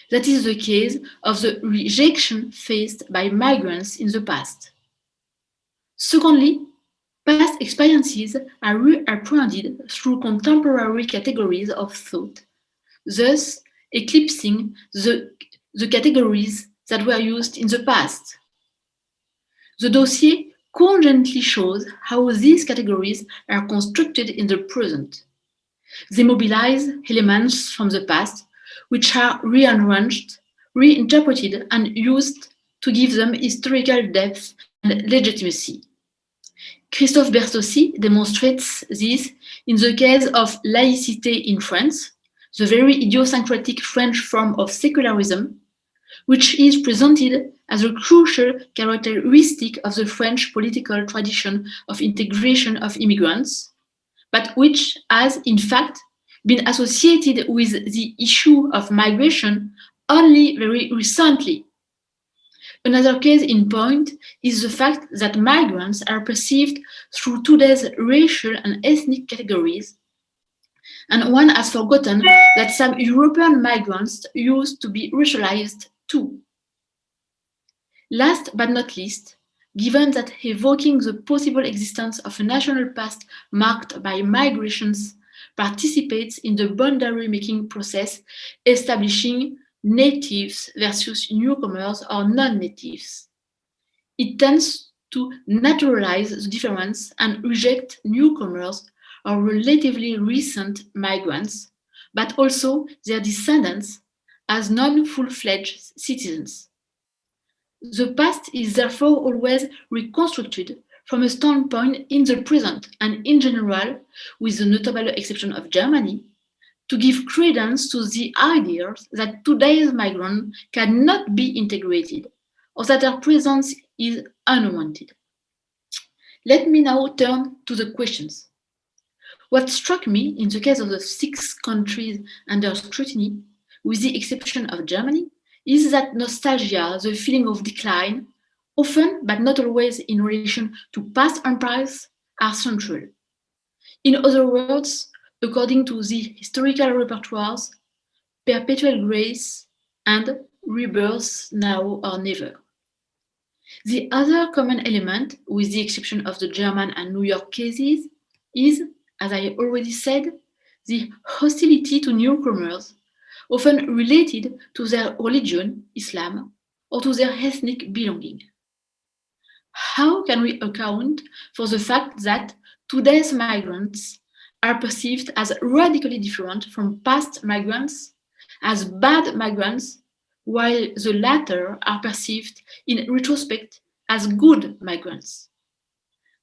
That is the case of the rejection faced by migrants in the past. Secondly, past experiences are reapprehended through contemporary categories of thought, thus eclipsing the categories that were used in the past. The dossier cogently shows how these categories are constructed in the present. They mobilize elements from the past, which are rearranged, reinterpreted, and used to give them historical depth and legitimacy. Christophe Bertossi demonstrates this in the case of laïcité in France, the very idiosyncratic French form of secularism, which is presented as a crucial characteristic of the French political tradition of integration of immigrants, but which has, in fact, been associated with the issue of migration only very recently. Another case in point is the fact that migrants are perceived through today's racial and ethnic categories, and one has forgotten that some European migrants used to be racialized too. Last but not least, given that evoking the possible existence of a national past marked by migrations participates in the boundary-making process establishing natives versus newcomers or non-natives. It tends to naturalize the difference and reject newcomers or relatively recent migrants, but also their descendants as non-full-fledged citizens. The past is therefore always reconstructed from a standpoint in the present and in general, with the notable exception of Germany, to give credence to the idea that today's migrants cannot be integrated or that their presence is unwanted. Let me now turn to the questions. What struck me in the case of the 6 countries under scrutiny, with the exception of Germany, is that nostalgia, the feeling of decline, often, but not always in relation to past empires, are central. In other words, according to the historical repertoires, Perpetual Grace and Rebirth now or never. The other common element, with the exception of the German and New York cases, is, as I already said, the hostility to newcomers, often related to their religion, Islam, or to their ethnic belonging. How can we account for the fact that today's migrants are perceived as radically different from past migrants, as bad migrants, while the latter are perceived in retrospect as good migrants?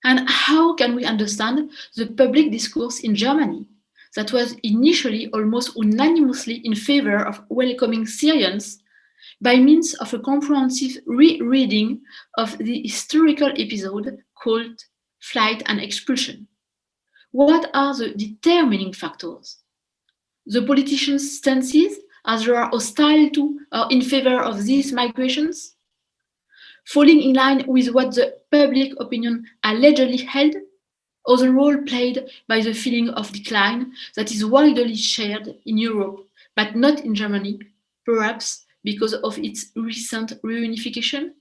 And how can we understand the public discourse in Germany that was initially almost unanimously in favor of welcoming Syrians by means of a comprehensive rereading of the historical episode called Flight and Expulsion? What are the determining factors? The politicians' stances as they are hostile to or in favor of these migrations? Falling in line with what the public opinion allegedly held, or the role played by the feeling of decline that is widely shared in Europe, but not in Germany, perhaps because of its recent reunification?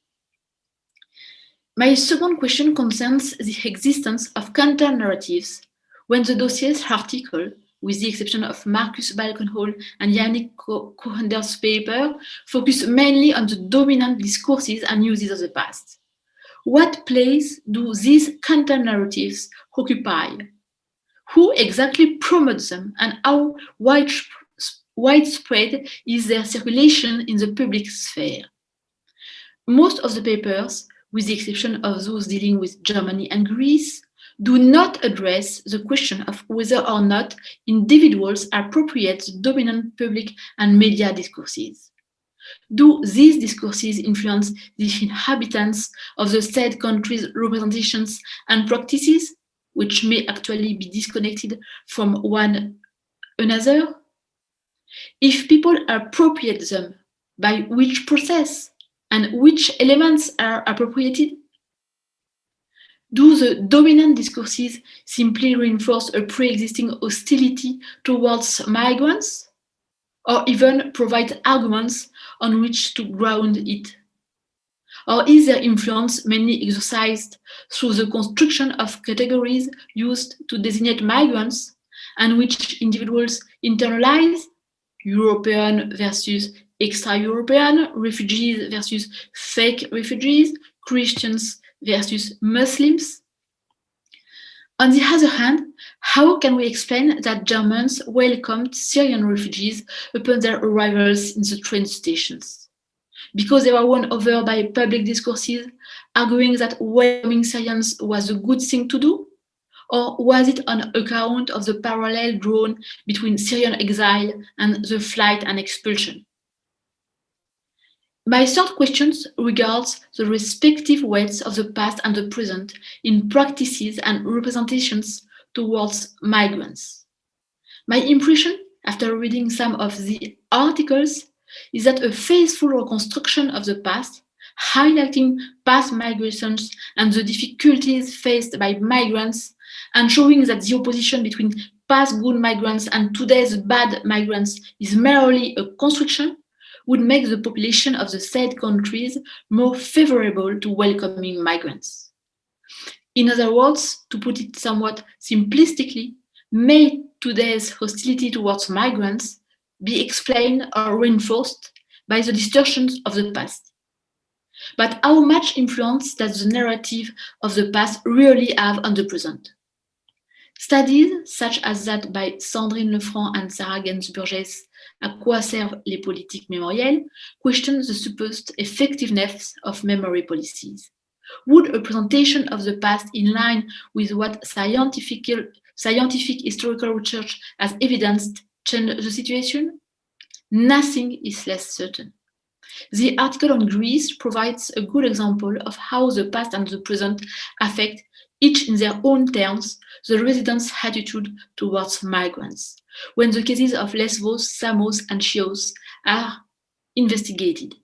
My second question concerns the existence of counter-narratives when the dossier's article, with the exception of Marcus Balkenhol and Yannick Cohender's paper, focus mainly on the dominant discourses and uses of the past. What place do these counter-narratives occupy? Who exactly promotes them, and how widespread is their circulation in the public sphere? Most of the papers, with the exception of those dealing with Germany and Greece, do not address the question of whether or not individuals appropriate the dominant public and media discourses. Do these discourses influence the inhabitants of the said country's representations and practices, which may actually be disconnected from one another? If people appropriate them, by which process and which elements are appropriated? Do the dominant discourses simply reinforce a pre-existing hostility towards migrants, or even provide arguments on which to ground it? Or is their influence mainly exercised through the construction of categories used to designate migrants and which individuals internalize? European versus extra-European, refugees versus fake refugees, Christians versus Muslims? On the other hand, how can we explain that Germans welcomed Syrian refugees upon their arrivals in the train stations? Because they were won over by public discourses, arguing that welcoming Syrians was a good thing to do? Or was it on account of the parallel drawn between Syrian exile and the flight and expulsion? My third question regards the respective weights of the past and the present in practices and representations towards migrants. My impression, after reading some of the articles, is that a faithful reconstruction of the past, highlighting past migrations and the difficulties faced by migrants, and showing that the opposition between past good migrants and today's bad migrants is merely a construction, would make the population of the said countries more favorable to welcoming migrants. In other words, to put it somewhat simplistically, may today's hostility towards migrants be explained or reinforced by the distortions of the past? But how much influence does the narrative of the past really have on the present? Studies such as that by Sandrine Lefranc and Sarah Gainsburgess, À quoi servent les politiques mémorielles, question the supposed effectiveness of memory policies. Would a presentation of the past in line with what scientific historical research has evidenced change the situation? Nothing is less certain. The article on Greece provides a good example of how the past and the present affect each in their own terms, the residents' attitude towards migrants, when the cases of Lesbos, Samos, and Chios are investigated.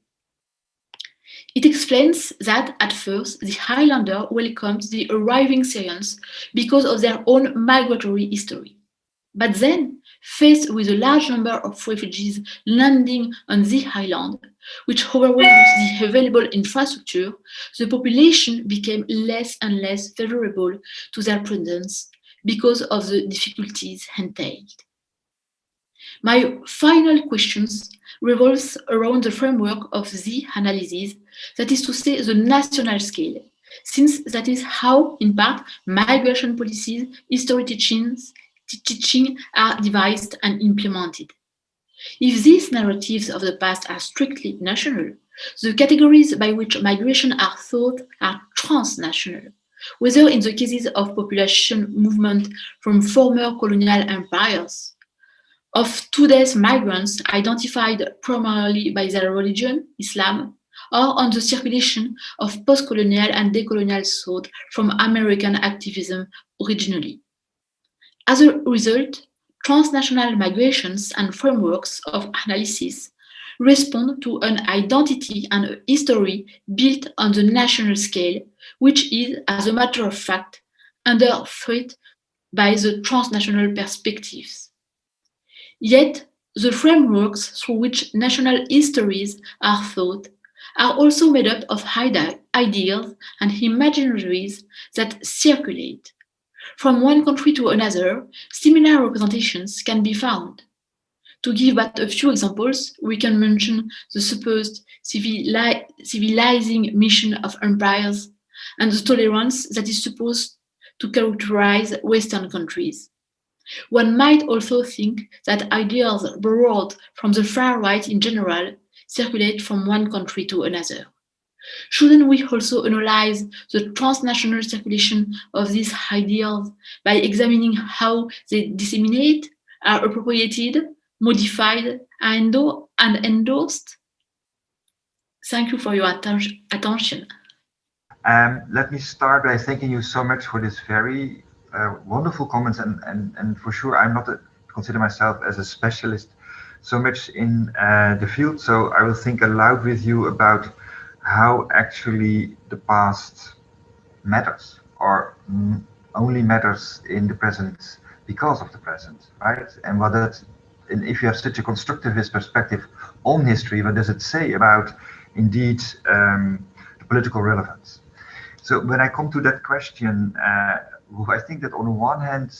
It explains that at first the Highlander welcomed the arriving Syrians because of their own migratory history. But then, faced with a large number of refugees landing on the island, which overwhelmed the available infrastructure, the population became less and less favorable to their presence because of the difficulties entailed. My final questions revolves around the framework of the analysis, that is to say, the national scale, since that is how, in part, migration policies, history teaching are devised and implemented. If these narratives of the past are strictly national, the categories by which migration are thought are transnational, whether in the cases of population movement from former colonial empires, of today's migrants identified primarily by their religion, Islam, or on the circulation of post-colonial and decolonial thought from American activism originally. As a result, transnational migrations and frameworks of analysis respond to an identity and a history built on the national scale, which is, as a matter of fact, under threat by the transnational perspectives. Yet, the frameworks through which national histories are thought are also made up of ideals and imaginaries that circulate. From one country to another, similar representations can be found. To give but a few examples, we can mention the supposed civilizing mission of empires and the tolerance that is supposed to characterize Western countries. One might also think that ideas borrowed from the far right in general circulate from one country to another. Shouldn't we also analyze the transnational circulation of these ideas by examining how they disseminate, are appropriated, modified, and endorsed? Thank you for your attention. Let me start by thanking you so much for this very wonderful comments, and for sure I'm not consider myself as a specialist so much in the field, so I will think aloud with you about how actually the past matters, or only matters in the present because of the present, right? And what that, and if you have such a constructivist perspective on history, what does it say about indeed the political relevance? So when I come to that question, I think that on the one hand,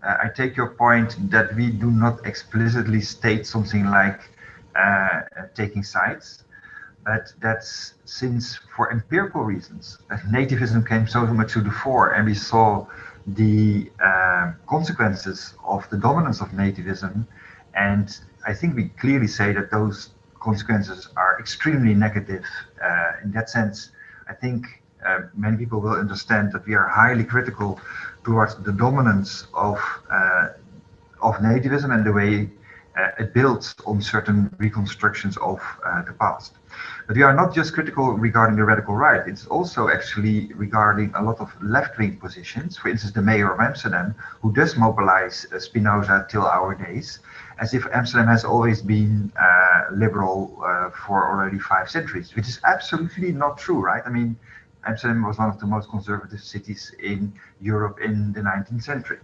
I take your point that we do not explicitly state something like taking sides, but that's since for empirical reasons, nativism came so much to the fore, and we saw the consequences of the dominance of nativism, and I think we clearly say that those consequences are extremely negative. In that sense, I think many people will understand that we are highly critical towards the dominance of nativism and the way it builds on certain reconstructions of the past. But we are not just critical regarding the radical right, it's also actually regarding a lot of left-wing positions. For instance, the mayor of Amsterdam, who does mobilize Spinoza till our days, as if Amsterdam has always been liberal for already 5 centuries, which is absolutely not true, right? I mean, Amsterdam was one of the most conservative cities in Europe in the 19th century.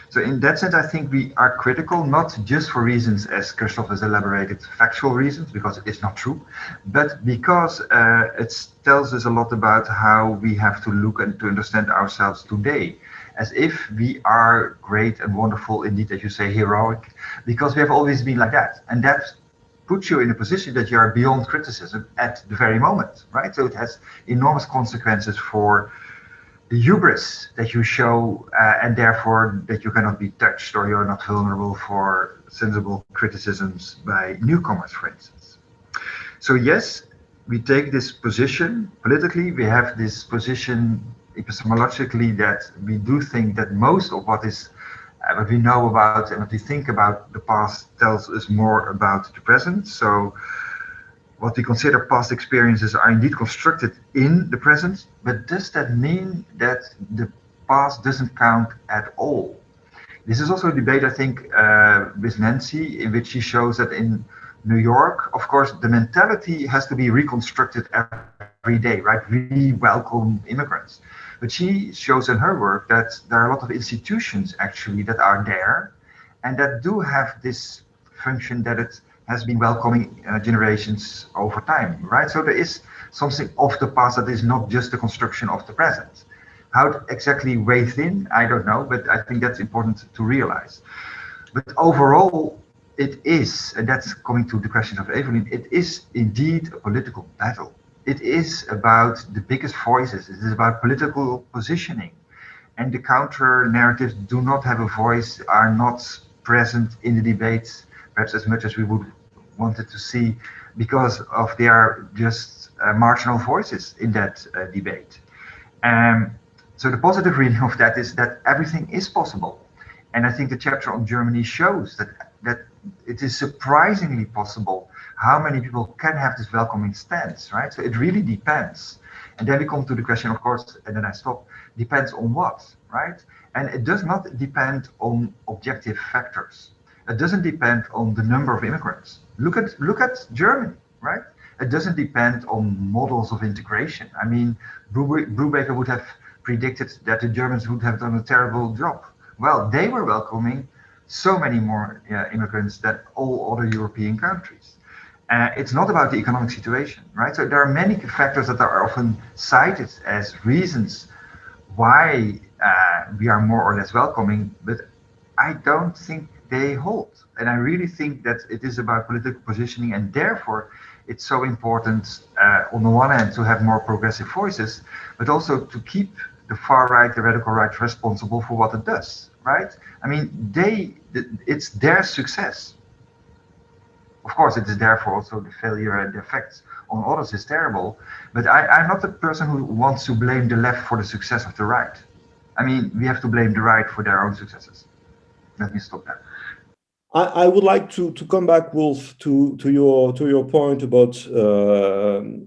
So in that sense, I think we are critical, not just for reasons, as Christophe has elaborated, factual reasons, because it is not true, but because it tells us a lot about how we have to look and to understand ourselves today, as if we are great and wonderful, indeed, as you say, heroic, because we have always been like that. And that puts you in a position that you are beyond criticism at the very moment, right? So it has enormous consequences for the hubris that you show, and therefore that you cannot be touched, or you're not vulnerable for sensible criticisms by newcomers, for instance. So yes, we take this position politically, we have this position epistemologically, that we do think that most of what we know about and what we think about the past tells us more about the present. So what we consider past experiences are indeed constructed in the present, but does that mean that the past doesn't count at all? This is also a debate, I think, with Nancy, in which she shows that in New York, of course, the mentality has to be reconstructed every day, right? We welcome immigrants. But she shows in her work that there are a lot of institutions actually that are there and that do have this function that it has been welcoming generations over time, right? So there is something of the past that is not just the construction of the present. How it exactly weighs in, I don't know, but I think that's important to realize. But overall, it is, and that's coming to the question of Evelyne, it is indeed a political battle. It is about the biggest voices. It is about political positioning. And the counter narratives do not have a voice, are not present in the debates, perhaps as much as we would wanted to see, because of they are just marginal voices in that debate. So the positive reading of that is that everything is possible. And I think the chapter on Germany shows that it is surprisingly possible how many people can have this welcoming stance, right? So it really depends. And then we come to the question, of course, and then I stop, depends on what, right? And it does not depend on objective factors. It doesn't depend on the number of immigrants. Look at Germany, right? It doesn't depend on models of integration. I mean, Brubaker would have predicted that the Germans would have done a terrible job. Well, they were welcoming so many more immigrants than all other European countries. It's not about the economic situation, right? So there are many factors that are often cited as reasons why we are more or less welcoming, but I don't think they hold. And I really think that it is about political positioning, and therefore it's so important on the one hand to have more progressive voices, but also to keep the far right, the radical right responsible for what it does, right? I mean, it's their success. Of course, it is therefore also the failure and the effects on others is terrible, but I'm not the person who wants to blame the left for the success of the right. I mean, we have to blame the right for their own successes. Let me stop there. I would like to come back, Wulf, to your point about the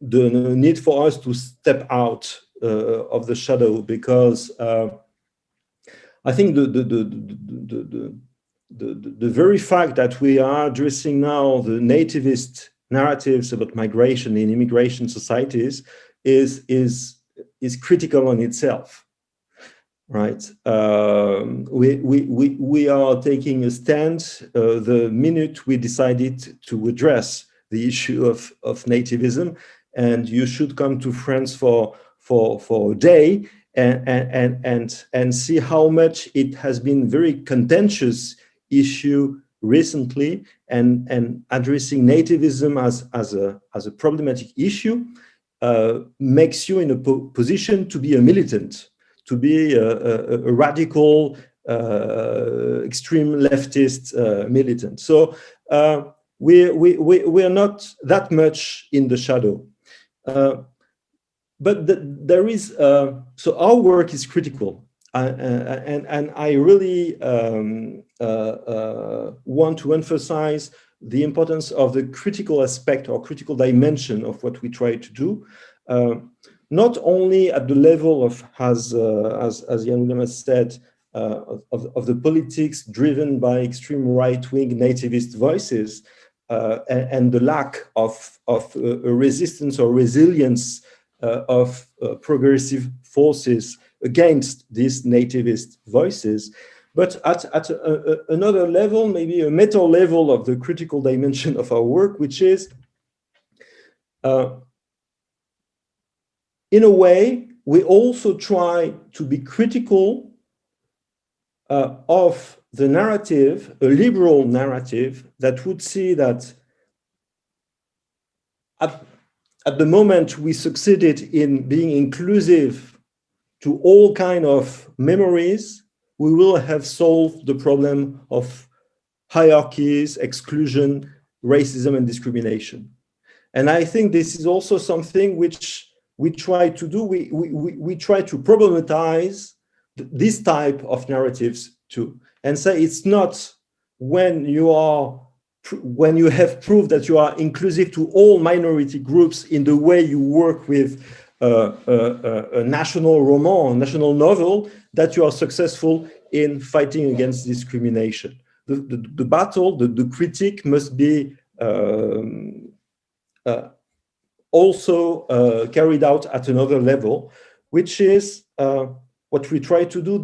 need for us to step out of the shadow, because I think the very fact that we are addressing now the nativist narratives about migration in immigration societies is critical in itself, right? We are taking a stand the minute we decided to address the issue of nativism, and you should come to France for a day and see how much it has been very contentious issue recently, and addressing nativism as a problematic issue makes you in a position to be a militant, to be a radical, extreme leftist militant. So we are not that much in the shadow. But there is, so our work is critical. And I really want to emphasize the importance of the critical aspect or critical dimension of what we try to do, not only at the level of, as Jan Willem has said, of the politics driven by extreme right-wing nativist voices and the lack of a resistance or resilience of progressive forces against these nativist voices, but at another level, maybe a meta level of the critical dimension of our work, which is, in a way, we also try to be critical of the narrative, a liberal narrative that would see that at the moment we succeeded in being inclusive to all kinds of memories, we will have solved the problem of hierarchies, exclusion, racism, and discrimination. And I think this is also something which we try to do. We try to problematize this type of narratives too, and say it's not when you are when you have proved that you are inclusive to all minority groups in the way you work with a national roman, a national novel, that you are successful in fighting against discrimination. The battle, the critique must be also carried out at another level, which is what we try to do.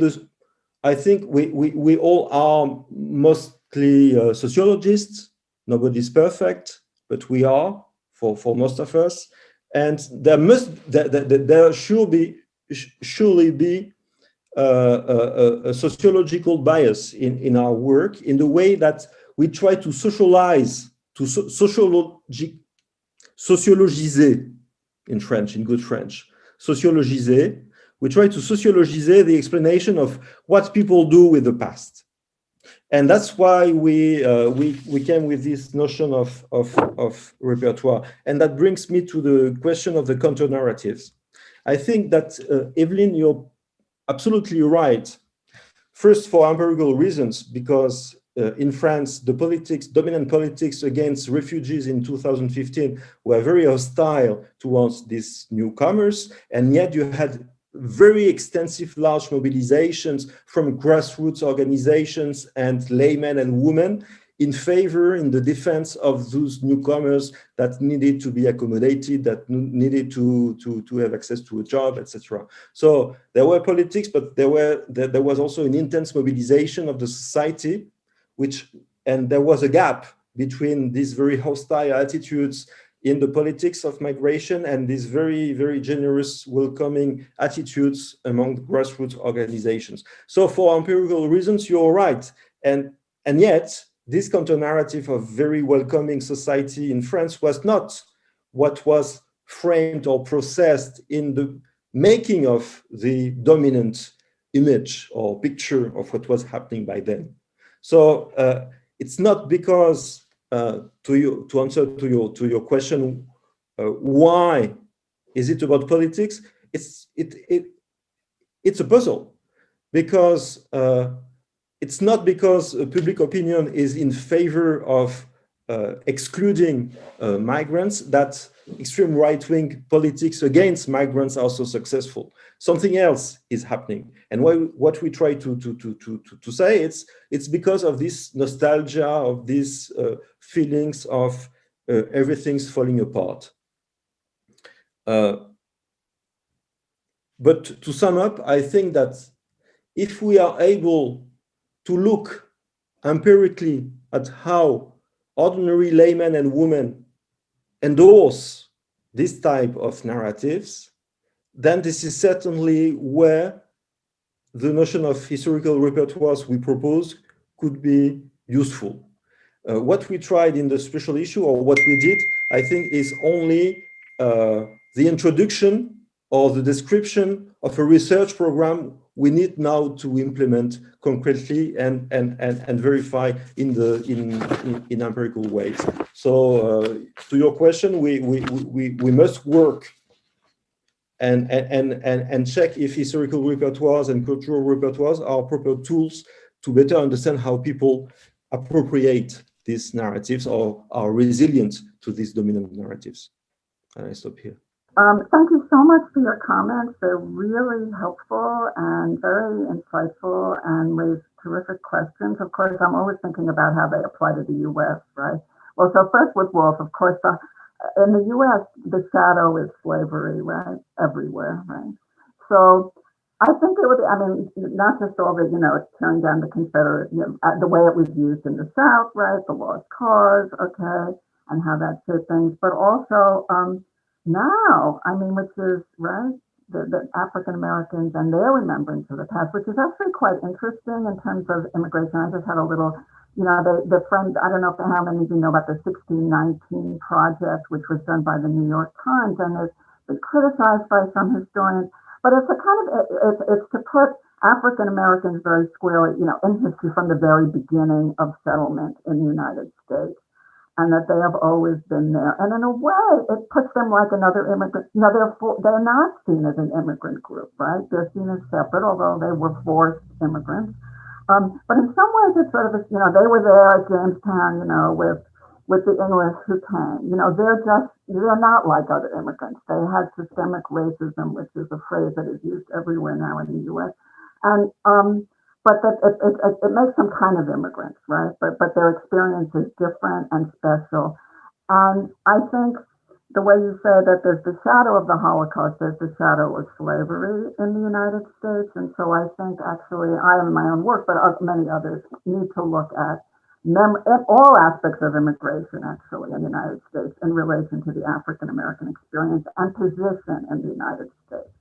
I think we all are mostly sociologists. Nobody's perfect, but we are for most of us. And there surely be a sociological bias in our work, in the way that we try to socialize, to sociologiser in French, in good French, sociologiser. We try to sociologiser the explanation of what people do with the past. And that's why we came with this notion of repertoire. And that brings me to the question of the counter-narratives. I think that, Evelyne, you're absolutely right. First, for empirical reasons, because in France, the dominant politics against refugees in 2015 were very hostile towards these newcomers, and yet you had very extensive, large mobilizations from grassroots organizations and laymen and women in favor, in the defense of those newcomers that needed to be accommodated, that needed to have access to a job, etc. So there were politics, but there was also an intense mobilization of the society, and there was a gap between these very hostile attitudes in the politics of migration and these very, very generous, welcoming attitudes among the grassroots organizations. So for empirical reasons, you're right. And yet, this counter-narrative of very welcoming society in France was not what was framed or processed in the making of the dominant image or picture of what was happening by then. So it's not because, to answer to your question, why is it about politics? It's a puzzle, because it's not because public opinion is in favor of excluding migrants that extreme right-wing politics against migrants are so successful. Something else is happening, and what we try to say, it's because of this nostalgia, of these feelings of everything's falling apart. But to sum up, I think that if we are able to look empirically at how ordinary laymen and women endorse this type of narratives, then this is certainly where the notion of historical repertoires we propose could be useful. What we tried in the special issue, or what we did, I think, is only the introduction or the description of a research program we need now to implement concretely and verify in empirical ways. So to your question, we must work and check if historical repertoires and cultural repertoires are proper tools to better understand how people appropriate these narratives or are resilient to these dominant narratives. And I stop here. Thank you so much for your comments. They're really helpful and very insightful and raise terrific questions. Of course, I'm always thinking about how they apply to the U.S., right? Well, so first with Wulf, of course, in the U.S., the shadow is slavery, right? Everywhere, right? So I think it would, I mean, not just all the, tearing down the Confederate, the way it was used in the South, right? The lost cause, okay, and how that shaped things, but also, now, I mean, which is, right, the African Americans and their remembrance of the past, which is actually quite interesting in terms of immigration. I just had a little, the friend, I don't know how many of you know about the 1619 project, which was done by the New York Times and has been criticized by some historians, but it's a kind of, it's to put African Americans very squarely, in history from the very beginning of settlement in the United States. And that they have always been there. And in a way, it puts them like another immigrant. No, they're not seen as an immigrant group, right? They're seen as separate, although they were forced immigrants. But in some ways, it's sort of, they were there at Jamestown, with with the English who came. You know, they're not like other immigrants. They had systemic racism, which is a phrase that is used everywhere now in the U.S. And but that it makes them kind of immigrants, right? But their experience is different and special. And I think the way you say that there's the shadow of the Holocaust, there's the shadow of slavery in the United States. And so I think actually I, in my own work, but many others, need to look at all aspects of immigration actually in the United States in relation to the African-American experience and position in the United States.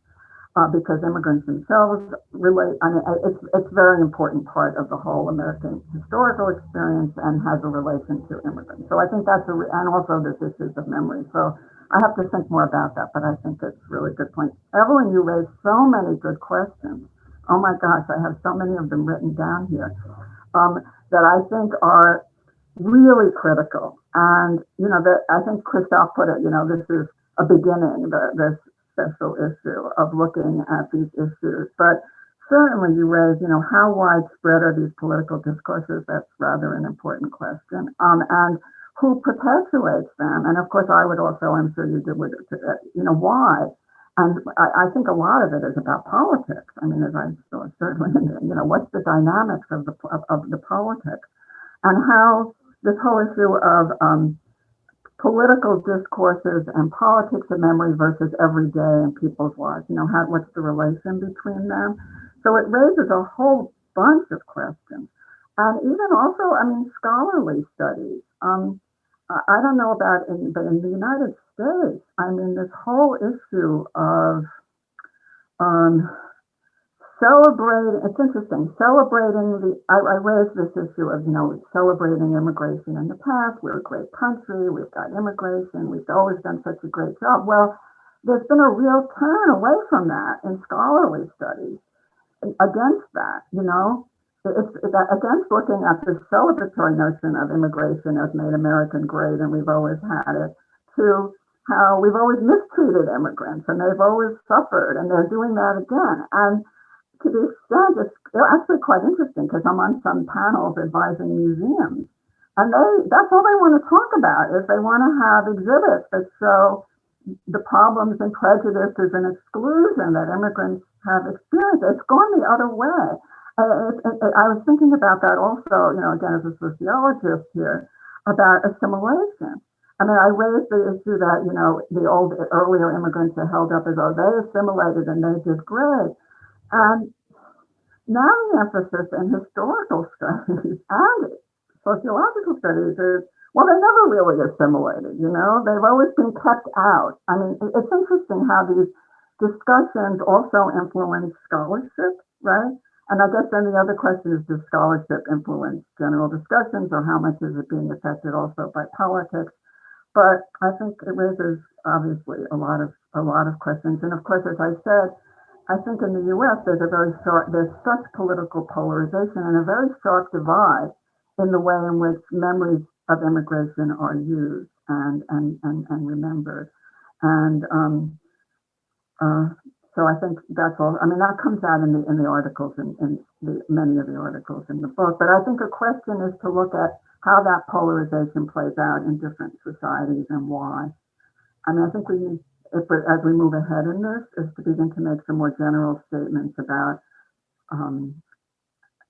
Because immigrants themselves relate, I mean, it's a very important part of the whole American historical experience and has a relation to immigrants. So I think that's and also this issues of memory. So I have to think more about that, but I think it's a really good point. Evelyne, you raised so many good questions. Oh my gosh, I have so many of them written down here that I think are really critical. And, you know, I think Christophe put it, you know, this is a beginning, this special issue of looking at these issues. But certainly you raise, you know, how widespread are these political discourses? That's rather an important question. And who perpetuates them? And of course, I would also, I'm sure you did with it, you know, why? And I think a lot of it is about politics. I mean, as I saw, certainly, you know, what's the dynamics of the politics and how this whole issue of political discourses and politics of memory versus everyday in people's lives, you know, what's the relation between them? So it raises a whole bunch of questions. And even also, I mean, scholarly studies. I don't know about, but in the United States, I mean, this whole issue of celebrating, it's interesting, celebrating I raised this issue of, you know, celebrating immigration in the past. We're a great country, we've got immigration, we've always done such a great job. Well, there's been a real turn away from that in scholarly studies against that, you know. It's against looking at this celebratory notion of immigration as made American great, and we've always had it, to how we've always mistreated immigrants and they've always suffered, and they're doing that again. And to the extent, they're actually quite interesting because I'm on some panels advising museums, and that's all they want to talk about is they want to have exhibits that show the problems and prejudices and exclusion that immigrants have experienced. It's gone the other way. I was thinking about that also, you know, again, as a sociologist here, about assimilation. I mean, I raised the issue that, you know, the earlier immigrants are held up as, oh, they assimilated and they did great. And now the emphasis in historical studies and sociological studies is, well, they never really assimilated, you know, they've always been kept out. I mean, it's interesting how these discussions also influence scholarship, right? And I guess then the other question is, does scholarship influence general discussions, or how much is it being affected also by politics? But I think it raises obviously a lot of questions. And of course, as I said, I think in the U.S. there's such political polarization and a very sharp divide in the way in which memories of immigration are used and remembered. And so I think that's all. I mean, that comes out in the articles, in many of the articles in the book. But I think a question is to look at how that polarization plays out in different societies and why. I mean, I think as we move ahead in this, is to begin to make some more general statements about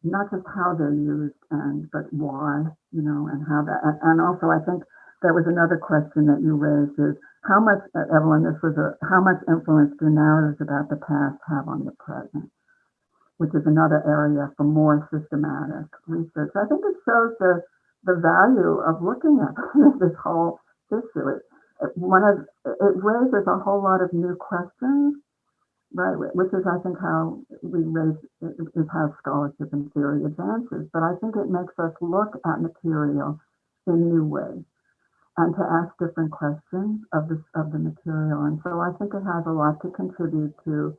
not just how they're used but why, you know, and how that. And also, I think there was another question that you raised is, how much, Evelyne, how much influence do narratives about the past have on the present, which is another area for more systematic research. I think it shows the value of looking at this whole issue. It raises a whole lot of new questions, right? Which is, I think, how is how scholarship and theory advances. But I think it makes us look at material in new ways, and to ask different questions of the material. And so I think it has a lot to contribute to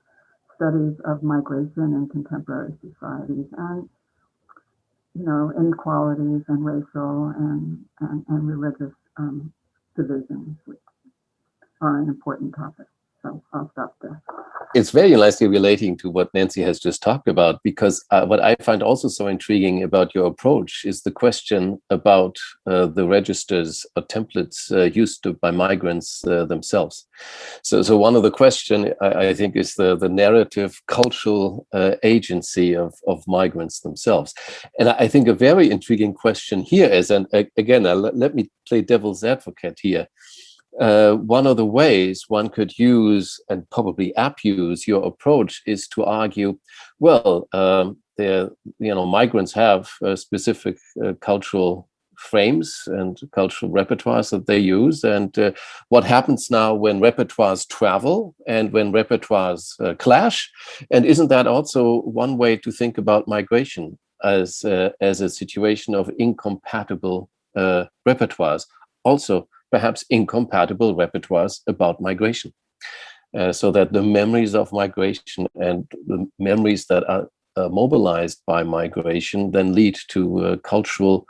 studies of migration in contemporary societies, and, you know, inequalities and racial and religious divisions, which are an important topic. So I'll stop there. it's very nicely relating to what Nancy has just talked about, because what I find also so intriguing about your approach is the question about the registers or templates used by migrants themselves. So one of the question I think is the narrative cultural agency of migrants themselves. And I think a very intriguing question here is, and again, let me play devil's advocate here. One of the ways one could use and probably abuse your approach is to argue, well, migrants have specific cultural frames and cultural repertoires that they use, and what happens now when repertoires travel and when repertoires clash, and isn't that also one way to think about migration as a situation of incompatible repertoires, also perhaps incompatible repertoires about migration, so that the memories of migration and the memories that are mobilized by migration then lead to cultural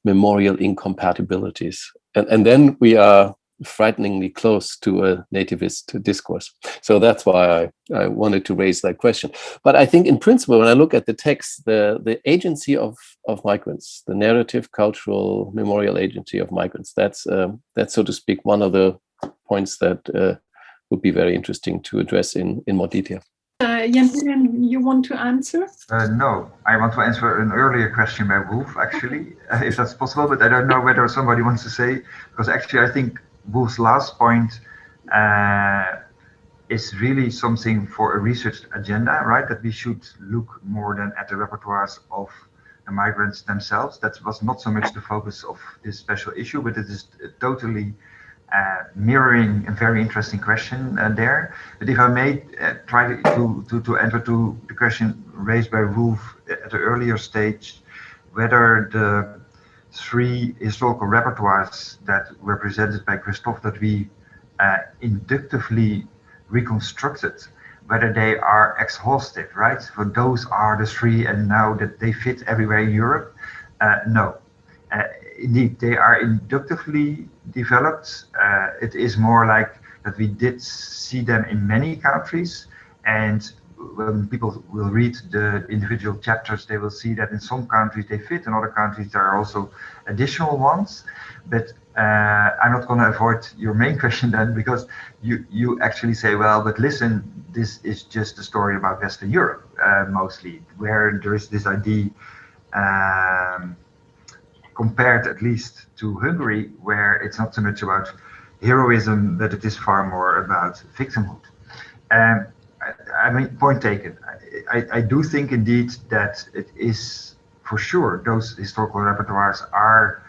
memorial incompatibilities. And then we are frighteningly close to a nativist discourse. So that's why I wanted to raise that question. But I think in principle, when I look at the text, the agency of migrants, the narrative, cultural, memorial agency of migrants, that's so to speak, one of the points that would be very interesting to address in more detail. Jens, you want to answer? No, I want to answer an earlier question by Wulf, actually, if that's possible, but I don't know whether somebody wants to say, because actually I think Wulf's last point is really something for a research agenda, right? That we should look more than at the repertoires of the migrants themselves. That was not so much the focus of this special issue, but it is totally mirroring a very interesting question there. But if I may try to enter to the question raised by Wulf at the earlier stage, whether the three historical repertoires that were presented by Christophe that we inductively reconstructed, whether they are exhaustive, right? So those are the three, and now that they fit everywhere in Europe, no. Indeed, they are inductively developed. It is more like that we did see them in many countries, and when people will read the individual chapters, they will see that in some countries they fit, in other countries there are also additional ones. But I'm not going to avoid your main question then, because you actually say, well, but listen, this is just a story about Western Europe, mostly, where there is this idea compared at least to Hungary, where it's not so much about heroism, but it is far more about victimhood. I mean, point taken. I do think indeed that it is for sure those historical repertoires are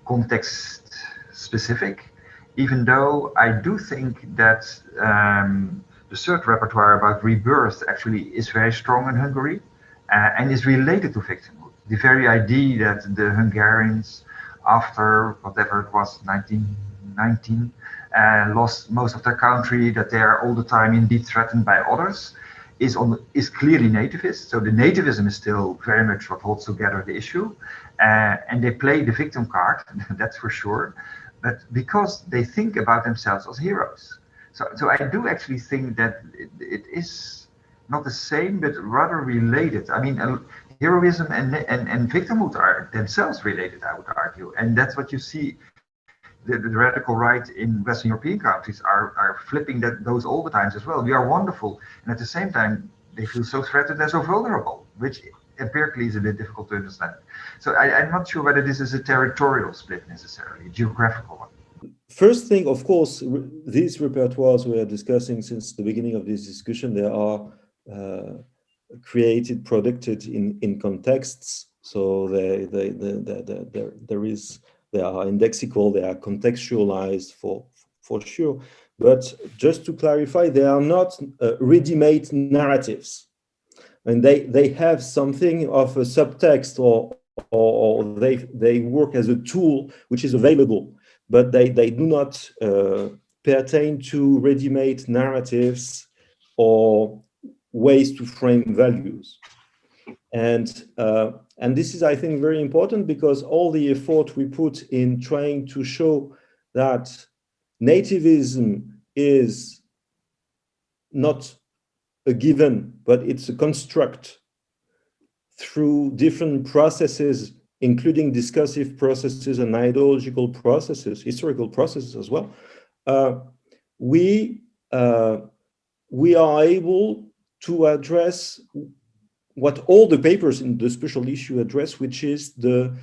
context specific, even though I do think that the third repertoire about rebirth actually is very strong in Hungary and is related to victimhood. The very idea that the Hungarians, after whatever it was, 1919, lost most of their country, that they are all the time indeed threatened by others, is clearly nativist. So the nativism is still very much what holds together the issue, and they play the victim card, that's for sure. But because they think about themselves as heroes, so I do actually think that it is not the same, but rather related. I mean, heroism and victimhood are themselves related, I would argue, and that's what you see. The radical right in Western European countries are flipping those all the times as well. We are wonderful, and at the same time they feel so threatened and so vulnerable, which empirically is a bit difficult to understand. So I'm not sure whether this is a territorial split necessarily, a geographical one. First thing, of course, these repertoires we are discussing since the beginning of this discussion, they are created, produced in contexts. So they are indexical, they are contextualized for sure. But just to clarify, they are not ready-made narratives, and they have something of a subtext, or they work as a tool which is available, but they do not pertain to ready-made narratives or ways to frame values. And this is, I think, very important, because all the effort we put in trying to show that nativism is not a given, but it's a construct through different processes, including discursive processes and ideological processes, historical processes as well, we are able to address what all the papers in the special issue address, which is the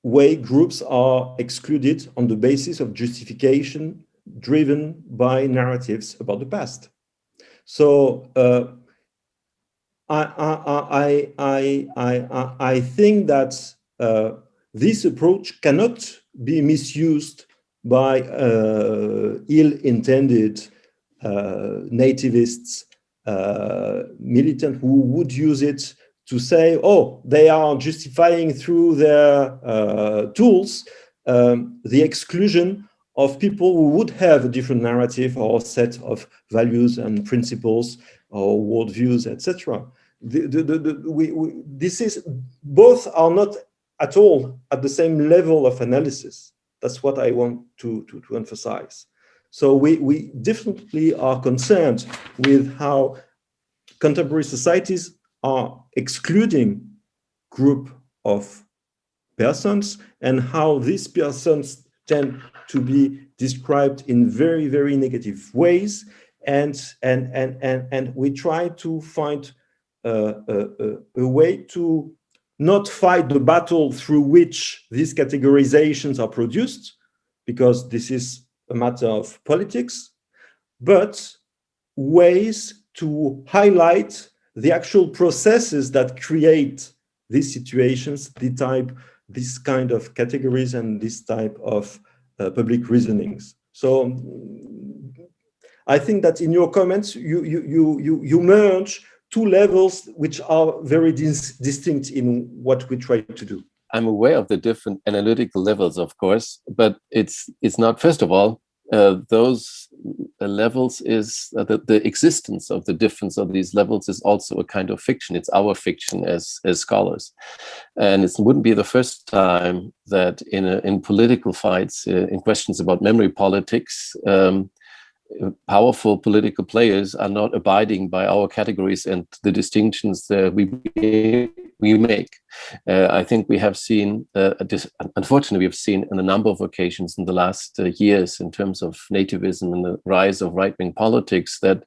way groups are excluded on the basis of justification driven by narratives about the past. So I think that this approach cannot be misused by ill-intended nativists, militant who would use it to say, oh, they are justifying through their tools the exclusion of people who would have a different narrative or set of values and principles or worldviews, etc. This is, both are not at all at the same level of analysis. That's what I want to emphasize. So we definitely are concerned with how contemporary societies are excluding group of persons and how these persons tend to be described in very, very negative ways. And we try to find a way to not fight the battle through which these categorizations are produced, because this is a matter of politics, but ways to highlight the actual processes that create these situations, this kind of categories and this type of public reasonings. So I think that in your comments, you merge two levels which are very distinct in what we try to do. I'm aware of the different analytical levels, of course, but it's not, first of all, those levels is the existence of the difference of these levels is also a kind of fiction. It's our fiction as scholars, and it wouldn't be the first time that in political fights, in questions about memory politics, powerful political players are not abiding by our categories and the distinctions that we make. I think we have seen, unfortunately, we have seen on a number of occasions in the last years in terms of nativism and the rise of right-wing politics that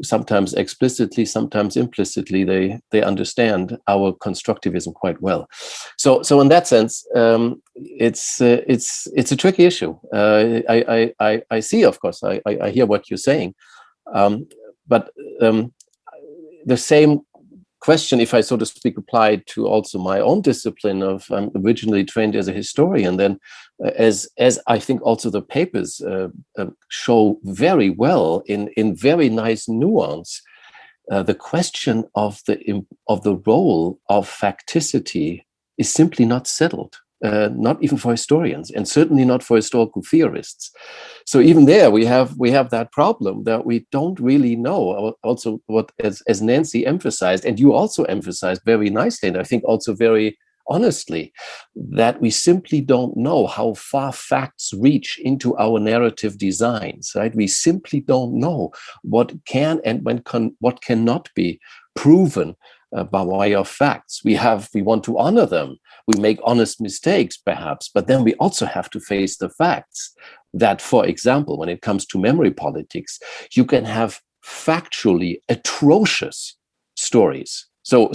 sometimes explicitly, sometimes implicitly, they understand our constructivism quite well. So in that sense, it's a tricky issue. I see, of course, I hear what you're saying, but the same question, if I so to speak, applied to also my own discipline of I'm originally trained as a historian, then as I think also the papers show very well in very nice nuance, the question of the role of facticity is simply not settled. Not even for historians, and certainly not for historical theorists. So even there, we have that problem that we don't really know. Also, what as Nancy emphasized, and you also emphasized very nicely, and I think also very honestly, that we simply don't know how far facts reach into our narrative designs. Right? We simply don't know what can and what cannot be proven by way of facts. We want to honor them. We make honest mistakes, perhaps, but then we also have to face the facts that, for example, when it comes to memory politics, you can have factually atrocious stories. So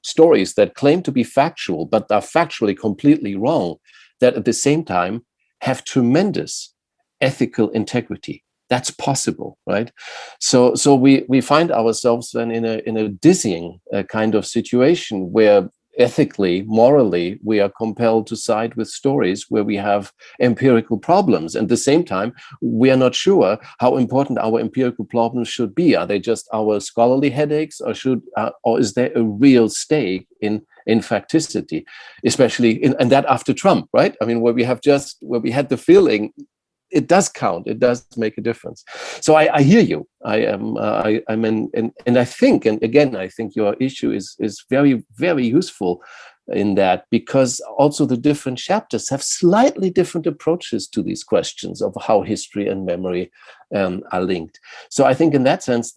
stories that claim to be factual, but are factually completely wrong, that at the same time have tremendous ethical integrity. That's possible, right? So we find ourselves then in a dizzying kind of situation where ethically, morally, we are compelled to side with stories where we have empirical problems. And at the same time, we are not sure how important our empirical problems should be. Are they just our scholarly headaches, or is there a real stake in facticity, especially and that after Trump, right? I mean, where we had the feeling it does count. It does make a difference. So I hear you. And I think, and again, I think your issue is very, very useful in that, because also the different chapters have slightly different approaches to these questions of how history and memory are linked. So I think in that sense,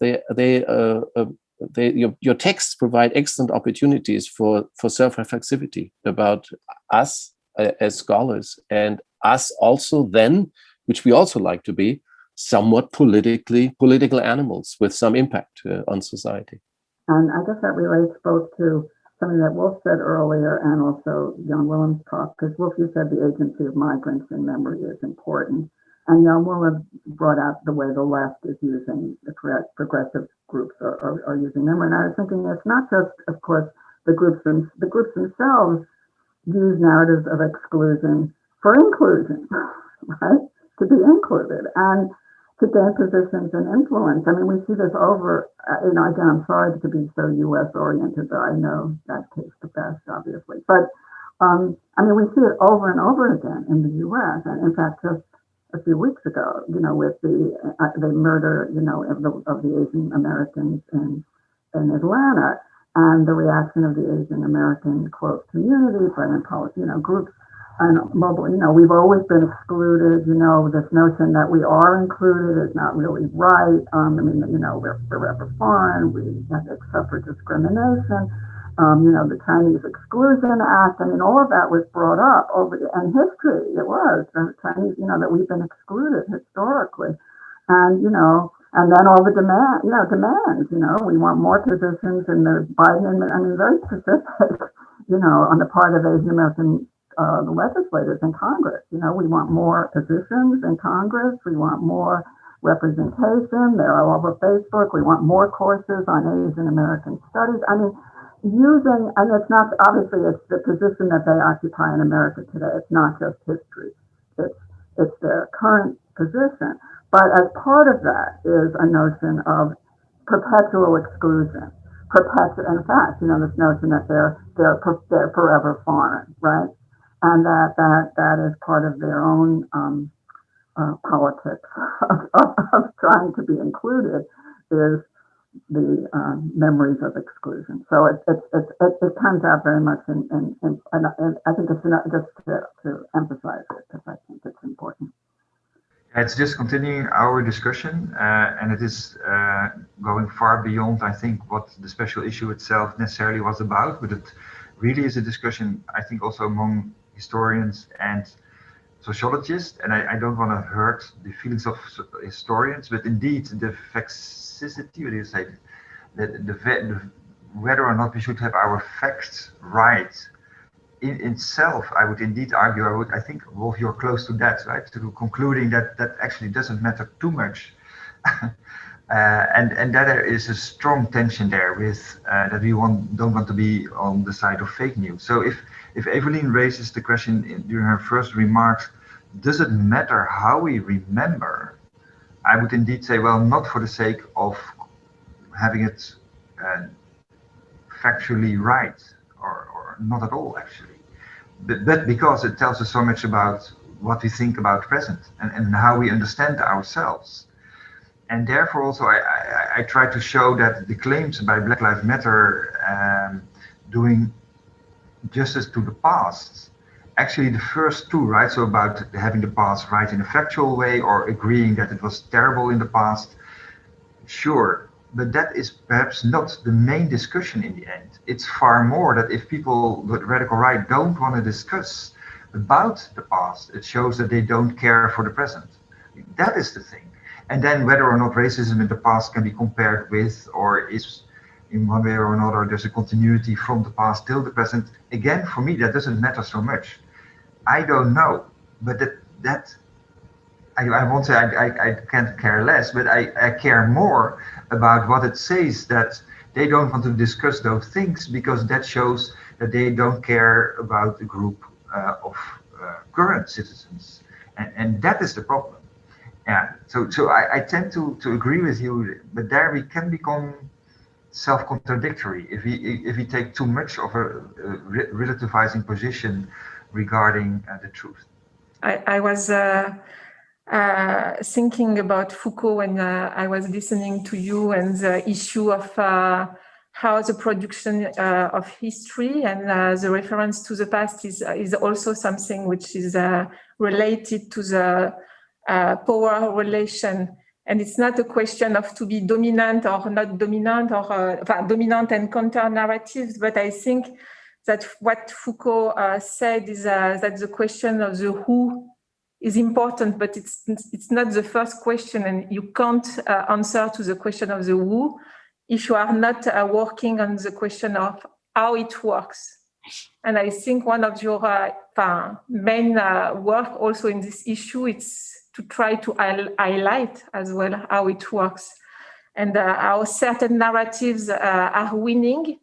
your texts provide excellent opportunities for self-reflexivity about us as scholars, and us also then, which we also like to be, somewhat political animals with some impact on society. And I guess that relates both to something that Wulf said earlier and also Jan Willem's talk, because Wulf, you said the agency of migrants in memory is important. And Jan Willem brought out the way the left is using, the progressive groups are using memory. And I was thinking it's not just, of course, the groups themselves use narratives of exclusion for inclusion, right? To be included and to gain positions and influence. I mean, we see this over, again, I'm sorry to be so US oriented, but I know that case the best, obviously. But I mean, we see it over and over again in the US. And in fact, just a few weeks ago, with the murder, of the Asian Americans in Atlanta, and the reaction of the Asian American, quote, community, but in groups and mobile, we've always been excluded, this notion that we are included is not really right. We're forever foreign, we have to suffer discrimination. The Chinese Exclusion Act, all of that was brought up and history, it was, the Chinese, that we've been excluded historically. And, and then all the demands, we want more positions in the Biden, very specific, on the part of Asian American the legislators in Congress. We want more positions in Congress. We want more representation. They're all over Facebook. We want more courses on Asian American studies. And it's not, obviously, it's the position that they occupy in America today. It's not just history. It's their current position. But as part of that is a notion of perpetual exclusion. In fact, this notion that they're forever foreign, right? And that is part of their own politics of trying to be included is the memories of exclusion. So it comes out very much and I think it's not just to emphasize it because I think it's important. It's just continuing our discussion, and it is going far beyond, I think, what the special issue itself necessarily was about, but it really is a discussion, I think, also among historians and sociologists, and I don't want to hurt the feelings of historians, but indeed the facticity, what do you say, whether or not we should have our facts right in itself, I would indeed argue, I think, Wulf, you're close to that, right? To concluding that actually doesn't matter too much. And that there is a strong tension there with that we don't want to be on the side of fake news. So if Evelyne raises the question during her first remarks, does it matter how we remember? I would indeed say, well, not for the sake of having it factually right, or not at all, actually, but because it tells us so much about what we think about the present and how we understand ourselves. And therefore also I try to show that the claims by Black Lives Matter doing justice to the past, actually the first two, right, so about having the past right in a factual way or agreeing that it was terrible in the past, sure, but that is perhaps not the main discussion in the end. It's far more that if people, the radical right, don't want to discuss about the past, it shows that they don't care for the present. That is the thing. And then whether or not racism in the past can be compared with, or is in one way or another, there's a continuity from the past till the present. Again, for me, that doesn't matter so much. I don't know, but I won't say I can't care less, but I care more about what it says, that they don't want to discuss those things because that shows that they don't care about the group of current citizens. And that is the problem. Yeah, so I tend to agree with you, but there we can become self-contradictory if we take too much of a relativizing position regarding the truth. I was thinking about Foucault when I was listening to you and the issue of how the production of history and the reference to the past is also something which is related to the power relation. And it's not a question of to be dominant or not dominant, or dominant and counter narratives, but I think that what Foucault said is that the question of the who is important, but it's not the first question, and you can't answer to the question of the who if you are not working on the question of how it works. And I think one of your main work also in this issue, it's to try to highlight as well how it works and how certain narratives are winning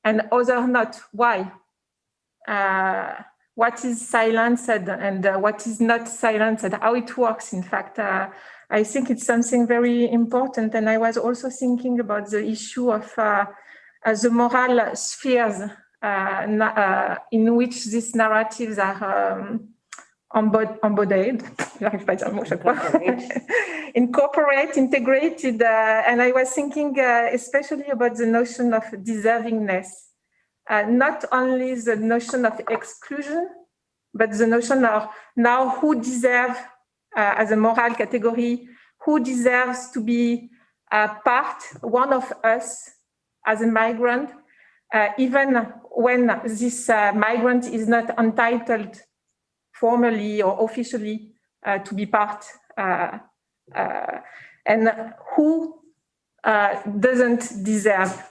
and others not. Why? What is silenced and what is not silenced, and how it works. In fact, I think it's something very important. And I was also thinking about the issue of the moral spheres in which these narratives are embodied, incorporate, integrated. And I was thinking especially about the notion of deservingness. Not only the notion of exclusion, but the notion of now who deserves, as a moral category, who deserves to be one of us as a migrant, even when this migrant is not entitled formally or officially to be part, and who doesn't deserve,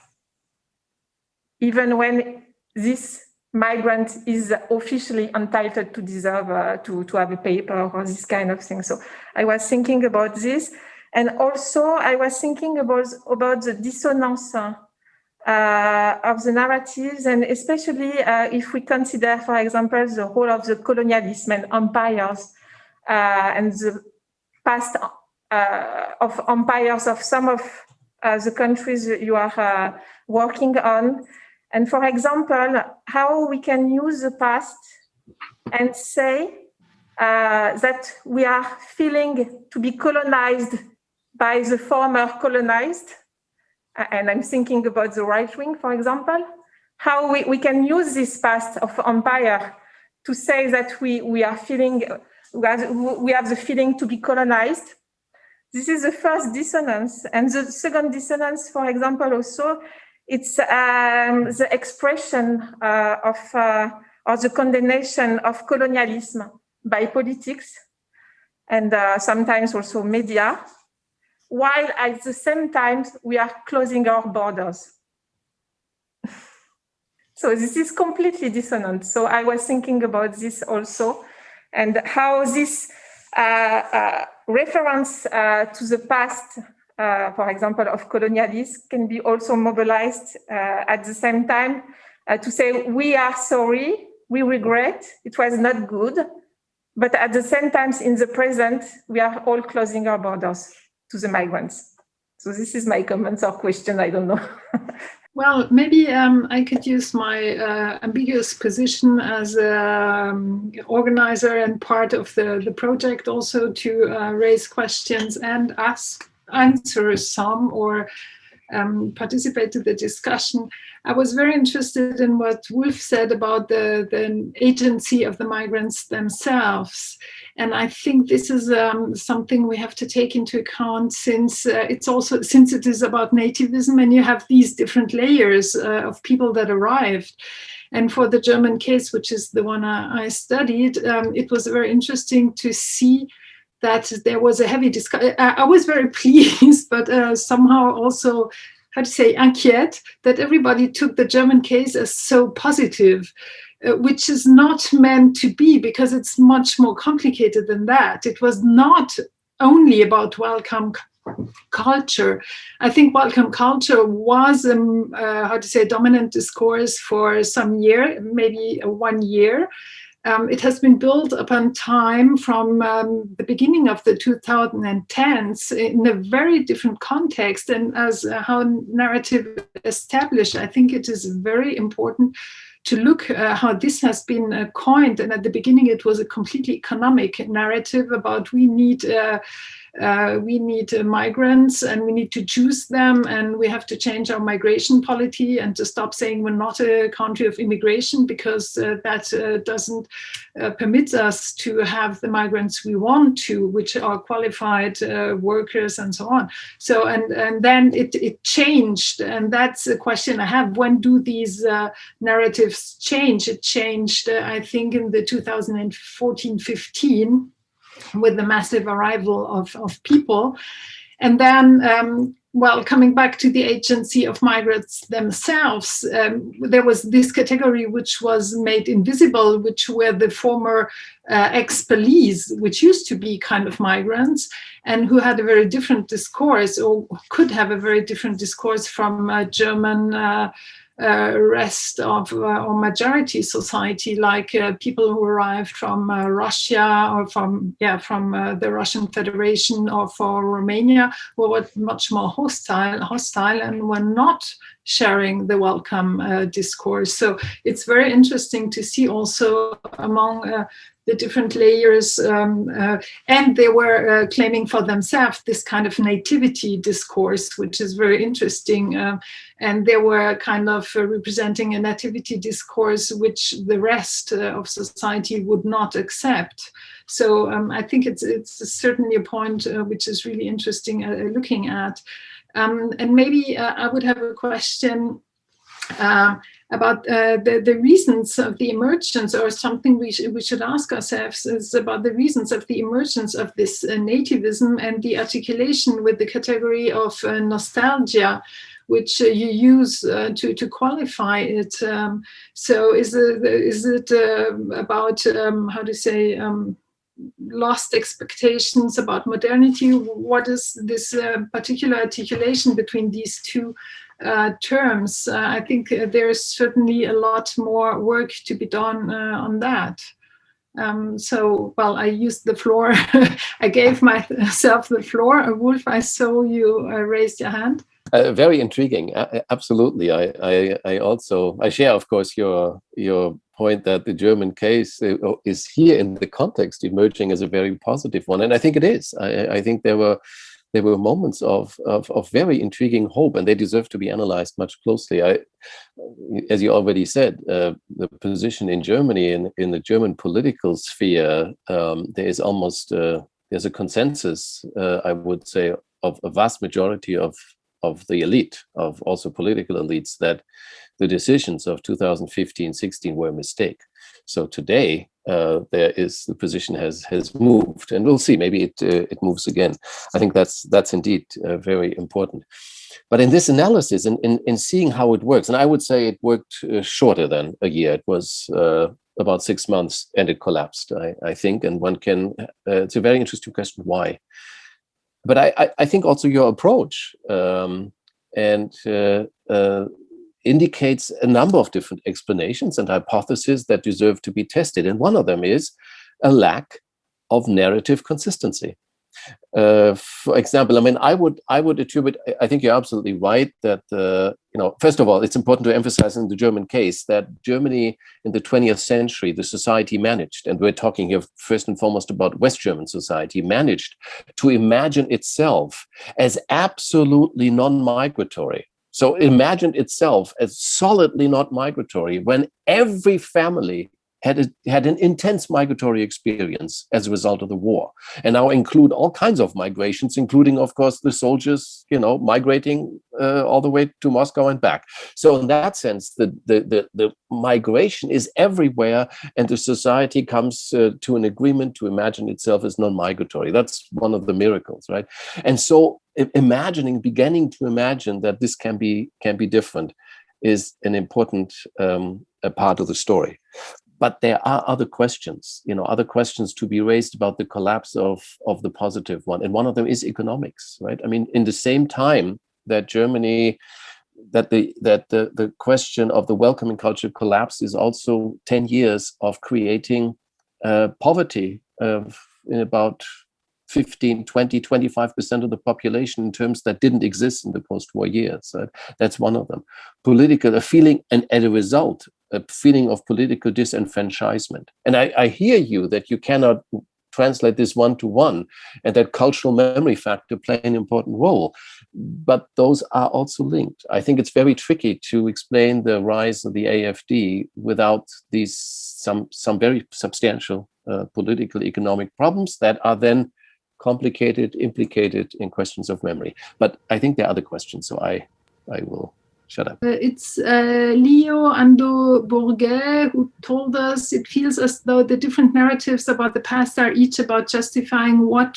even when this migrant is officially entitled to deserve to have a paper or this kind of thing. So I was thinking about this. And also I was thinking about the dissonance of the narratives, and especially if we consider, for example, the role of the colonialism and empires and the past of empires of some of the countries you are working on. And for example, how we can use the past and say that we are feeling to be colonized by the former colonized. And I'm thinking about the right wing, for example, how we can use this past of empire to say that we are feeling, we have the feeling to be colonized. This is the first dissonance. And the second dissonance, for example, also, it's the expression of or the condemnation of colonialism by politics and sometimes also media, while at the same time we are closing our borders. So this is completely dissonant. So I was thinking about this also, and how this reference to the past, for example, of colonialism, can be also mobilized at the same time to say, we are sorry, we regret, it was not good, but at the same time, in the present, we are all closing our borders to the migrants. So this is my comment or question, I don't know. Well, maybe I could use my ambiguous position as an organizer and part of the project also to raise questions and answer some or participate to the discussion. I was very interested in what Wulf said about the agency of the migrants themselves. And I think this is something we have to take into account, since it is about nativism and you have these different layers of people that arrived. And for the German case, which is the one I studied, it was very interesting to see that there was a heavy discussion. I was very pleased, but somehow also, how to say, inquiet, that everybody took the German case as so positive, which is not meant to be, because it's much more complicated than that. It was not only about welcome culture. I think welcome culture was, dominant discourse for some year, maybe 1 year. It has been built upon time from the beginning of the 2010s in a very different context. And as how narrative established, I think it is very important to look how this has been coined. And at the beginning, it was a completely economic narrative about we need we need migrants and we need to choose them, and we have to change our migration policy and to stop saying we're not a country of immigration, because that doesn't permit us to have the migrants we want to, which are qualified workers and so on. So, and then it changed, and that's a question I have. When do these narratives change? It changed, I think, in the 2014-15 with the massive arrival of people. And then, well, coming back to the agency of migrants themselves, there was this category which was made invisible, which were the former ex-police, which used to be kind of migrants, and who had a very different discourse, or could have a very different discourse from German rest of or majority society, like people who arrived from Russia or from the Russian Federation or for Romania, who were much more hostile and were not sharing the welcome discourse. So it's very interesting to see also among the different layers, and they were claiming for themselves this kind of nativity discourse, which is very interesting. And they were kind of representing a nativity discourse which the rest of society would not accept. So I think it's certainly a point which is really interesting looking at. And maybe I would have a question about the reasons of the emergence, or something we should ask ourselves is about the reasons of the emergence of this nativism and the articulation with the category of nostalgia, which you use to qualify it. So is it about, how to say, lost expectations about modernity? What is this particular articulation between these two terms? I think there's certainly a lot more work to be done on that. So, well, I used the floor. I gave myself the floor. Wulf, I saw you raised your hand. Very intriguing. Absolutely. I also share, of course, your point that the German case is here in the context emerging as a very positive one, and I think it is. I think there were moments of very intriguing hope, and they deserve to be analyzed much closely. As you already said, the position in Germany, in the German political sphere, there is almost there's a consensus, I would say, of a vast majority of the elite, of also political elites, that the decisions of 2015-16 were a mistake. So today, the position has moved, and we'll see. Maybe it moves again. I think that's indeed very important. But in this analysis, in seeing how it works, and I would say it worked shorter than a year. It was about 6 months, and it collapsed. I think, and one can. It's a very interesting question why. But I think also your approach indicates a number of different explanations and hypotheses that deserve to be tested. And one of them is a lack of narrative consistency. For example, I mean, I would attribute, I think you're absolutely right that, first of all, it's important to emphasize in the German case that Germany in the 20th century, the society managed, and we're talking here first and foremost about West German society, managed to imagine itself as absolutely non-migratory. So imagined itself as solidly not migratory when every family had an intense migratory experience as a result of the war, and now include all kinds of migrations, including, of course, the soldiers, migrating all the way to Moscow and back. So in that sense, the migration is everywhere, and the society comes to an agreement to imagine itself as non-migratory. That's one of the miracles, right? And so beginning to imagine that this can be different is an important part of the story. But there are other questions, other questions to be raised about the collapse of the positive one. And one of them is economics, right? I mean, in the same time that Germany, that the question of the welcoming culture collapse is also 10 years of creating poverty in about 15, 20, 25% of the population in terms that didn't exist in the post-war years. That's one of them. A feeling, and as a result, a feeling of political disenfranchisement. And I hear you that you cannot translate this one-to-one, and that cultural memory factor play an important role. But those are also linked. I think it's very tricky to explain the rise of the AfD without these some very substantial political economic problems that are then complicated, implicated in questions of memory. But I think there are other questions, so I will shut up. It's Leo Ando Bourget who told us it feels as though the different narratives about the past are each about justifying what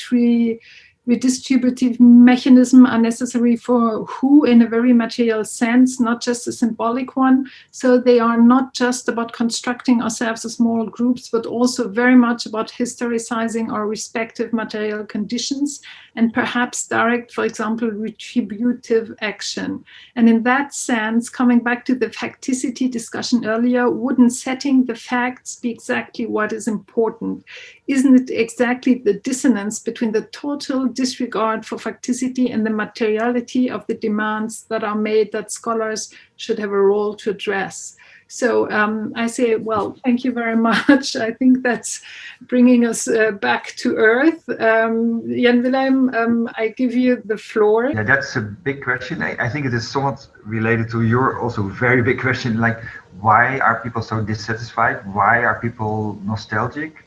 redistributive mechanisms are necessary for who in a very material sense, not just a symbolic one. So they are not just about constructing ourselves as small groups, but also very much about historicizing our respective material conditions and perhaps direct, for example, retributive action. And in that sense, coming back to the facticity discussion earlier, wouldn't setting the facts be exactly what is important? Isn't it exactly the dissonance between the total disregard for facticity and the materiality of the demands that are made that scholars should have a role to address? So I say, well, thank you very much. I think that's bringing us back to earth. Jan Willem, I give you the floor. Yeah, that's a big question. I think it is somewhat related to your also very big question, like why are people so dissatisfied? Why are people nostalgic?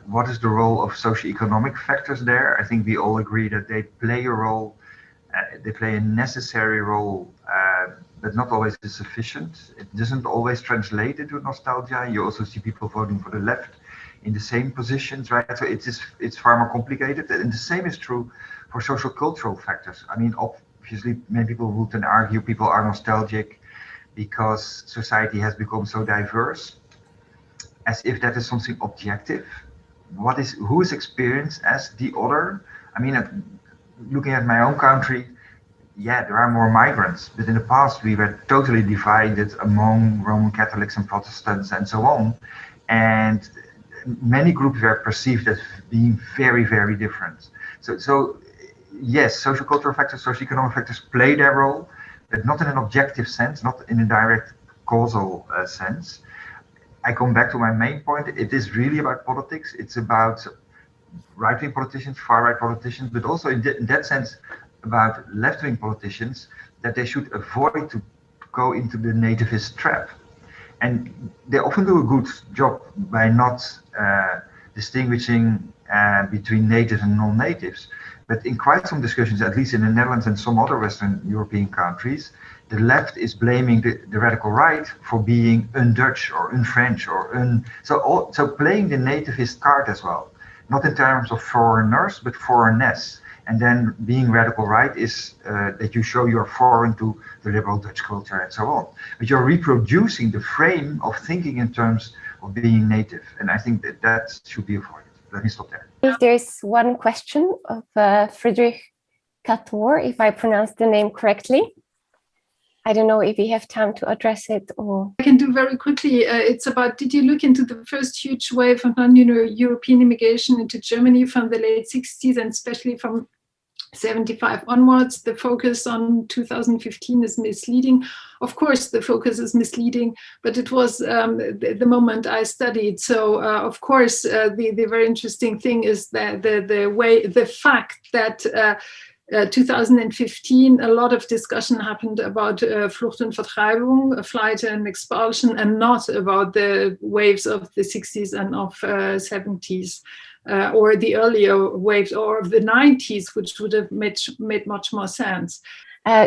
What is the role of socio-economic factors there? I think we all agree that they play a role, they play a necessary role, but not always is sufficient. It doesn't always translate into nostalgia. You also see people voting for the left in the same positions, right? So it's far more complicated. And the same is true for social cultural factors. I mean, obviously, many people would then argue people are nostalgic because society has become so diverse, as if that is something objective. Who is experienced as the other? I mean, looking at my own country, yeah, there are more migrants, but in the past we were totally divided among Roman Catholics and Protestants and so on. And many groups were perceived as being very, very different. So yes, social cultural factors, socio-economic factors play their role, but not in an objective sense, not in a direct causal sense. I come back to my main point. It is really about politics. It's about right-wing politicians, far-right politicians, but also in that sense about left-wing politicians, that they should avoid to go into the nativist trap. And they often do a good job by not distinguishing between natives and non-natives. But in quite some discussions, at least in the Netherlands and some other Western European countries, the left is blaming the radical right for being un-Dutch or un-French or so playing the nativist card as well, not in terms of foreigners, but foreignness. And then being radical right is that you show you're foreign to the liberal Dutch culture and so on. But you're reproducing the frame of thinking in terms of being native. And I think that should be avoided. Let me stop there. If there's one question of Friedrich Cator, if I pronounce the name correctly. I don't know if you have time to address it or... I can do very quickly. It's about, did you look into the first huge wave of non-European immigration into Germany from the late 60s and especially from 75 onwards? The focus on 2015 is misleading. Of course, the focus is misleading, but it was the moment I studied. So, of course, the very interesting thing is that the fact that 2015, a lot of discussion happened about Flucht und Vertreibung, flight and expulsion, and not about the waves of the 60s and of 70s, or the earlier waves, or of the 90s, which would have made much more sense.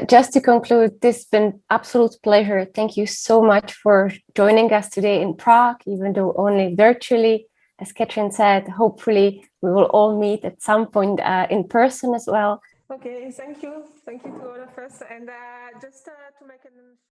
Just to conclude, this has been absolute pleasure. Thank you so much for joining us today in Prague, even though only virtually. As Catherine said, hopefully we will all meet at some point in person as well. Okay, thank you. Thank you to all of us. And just to make an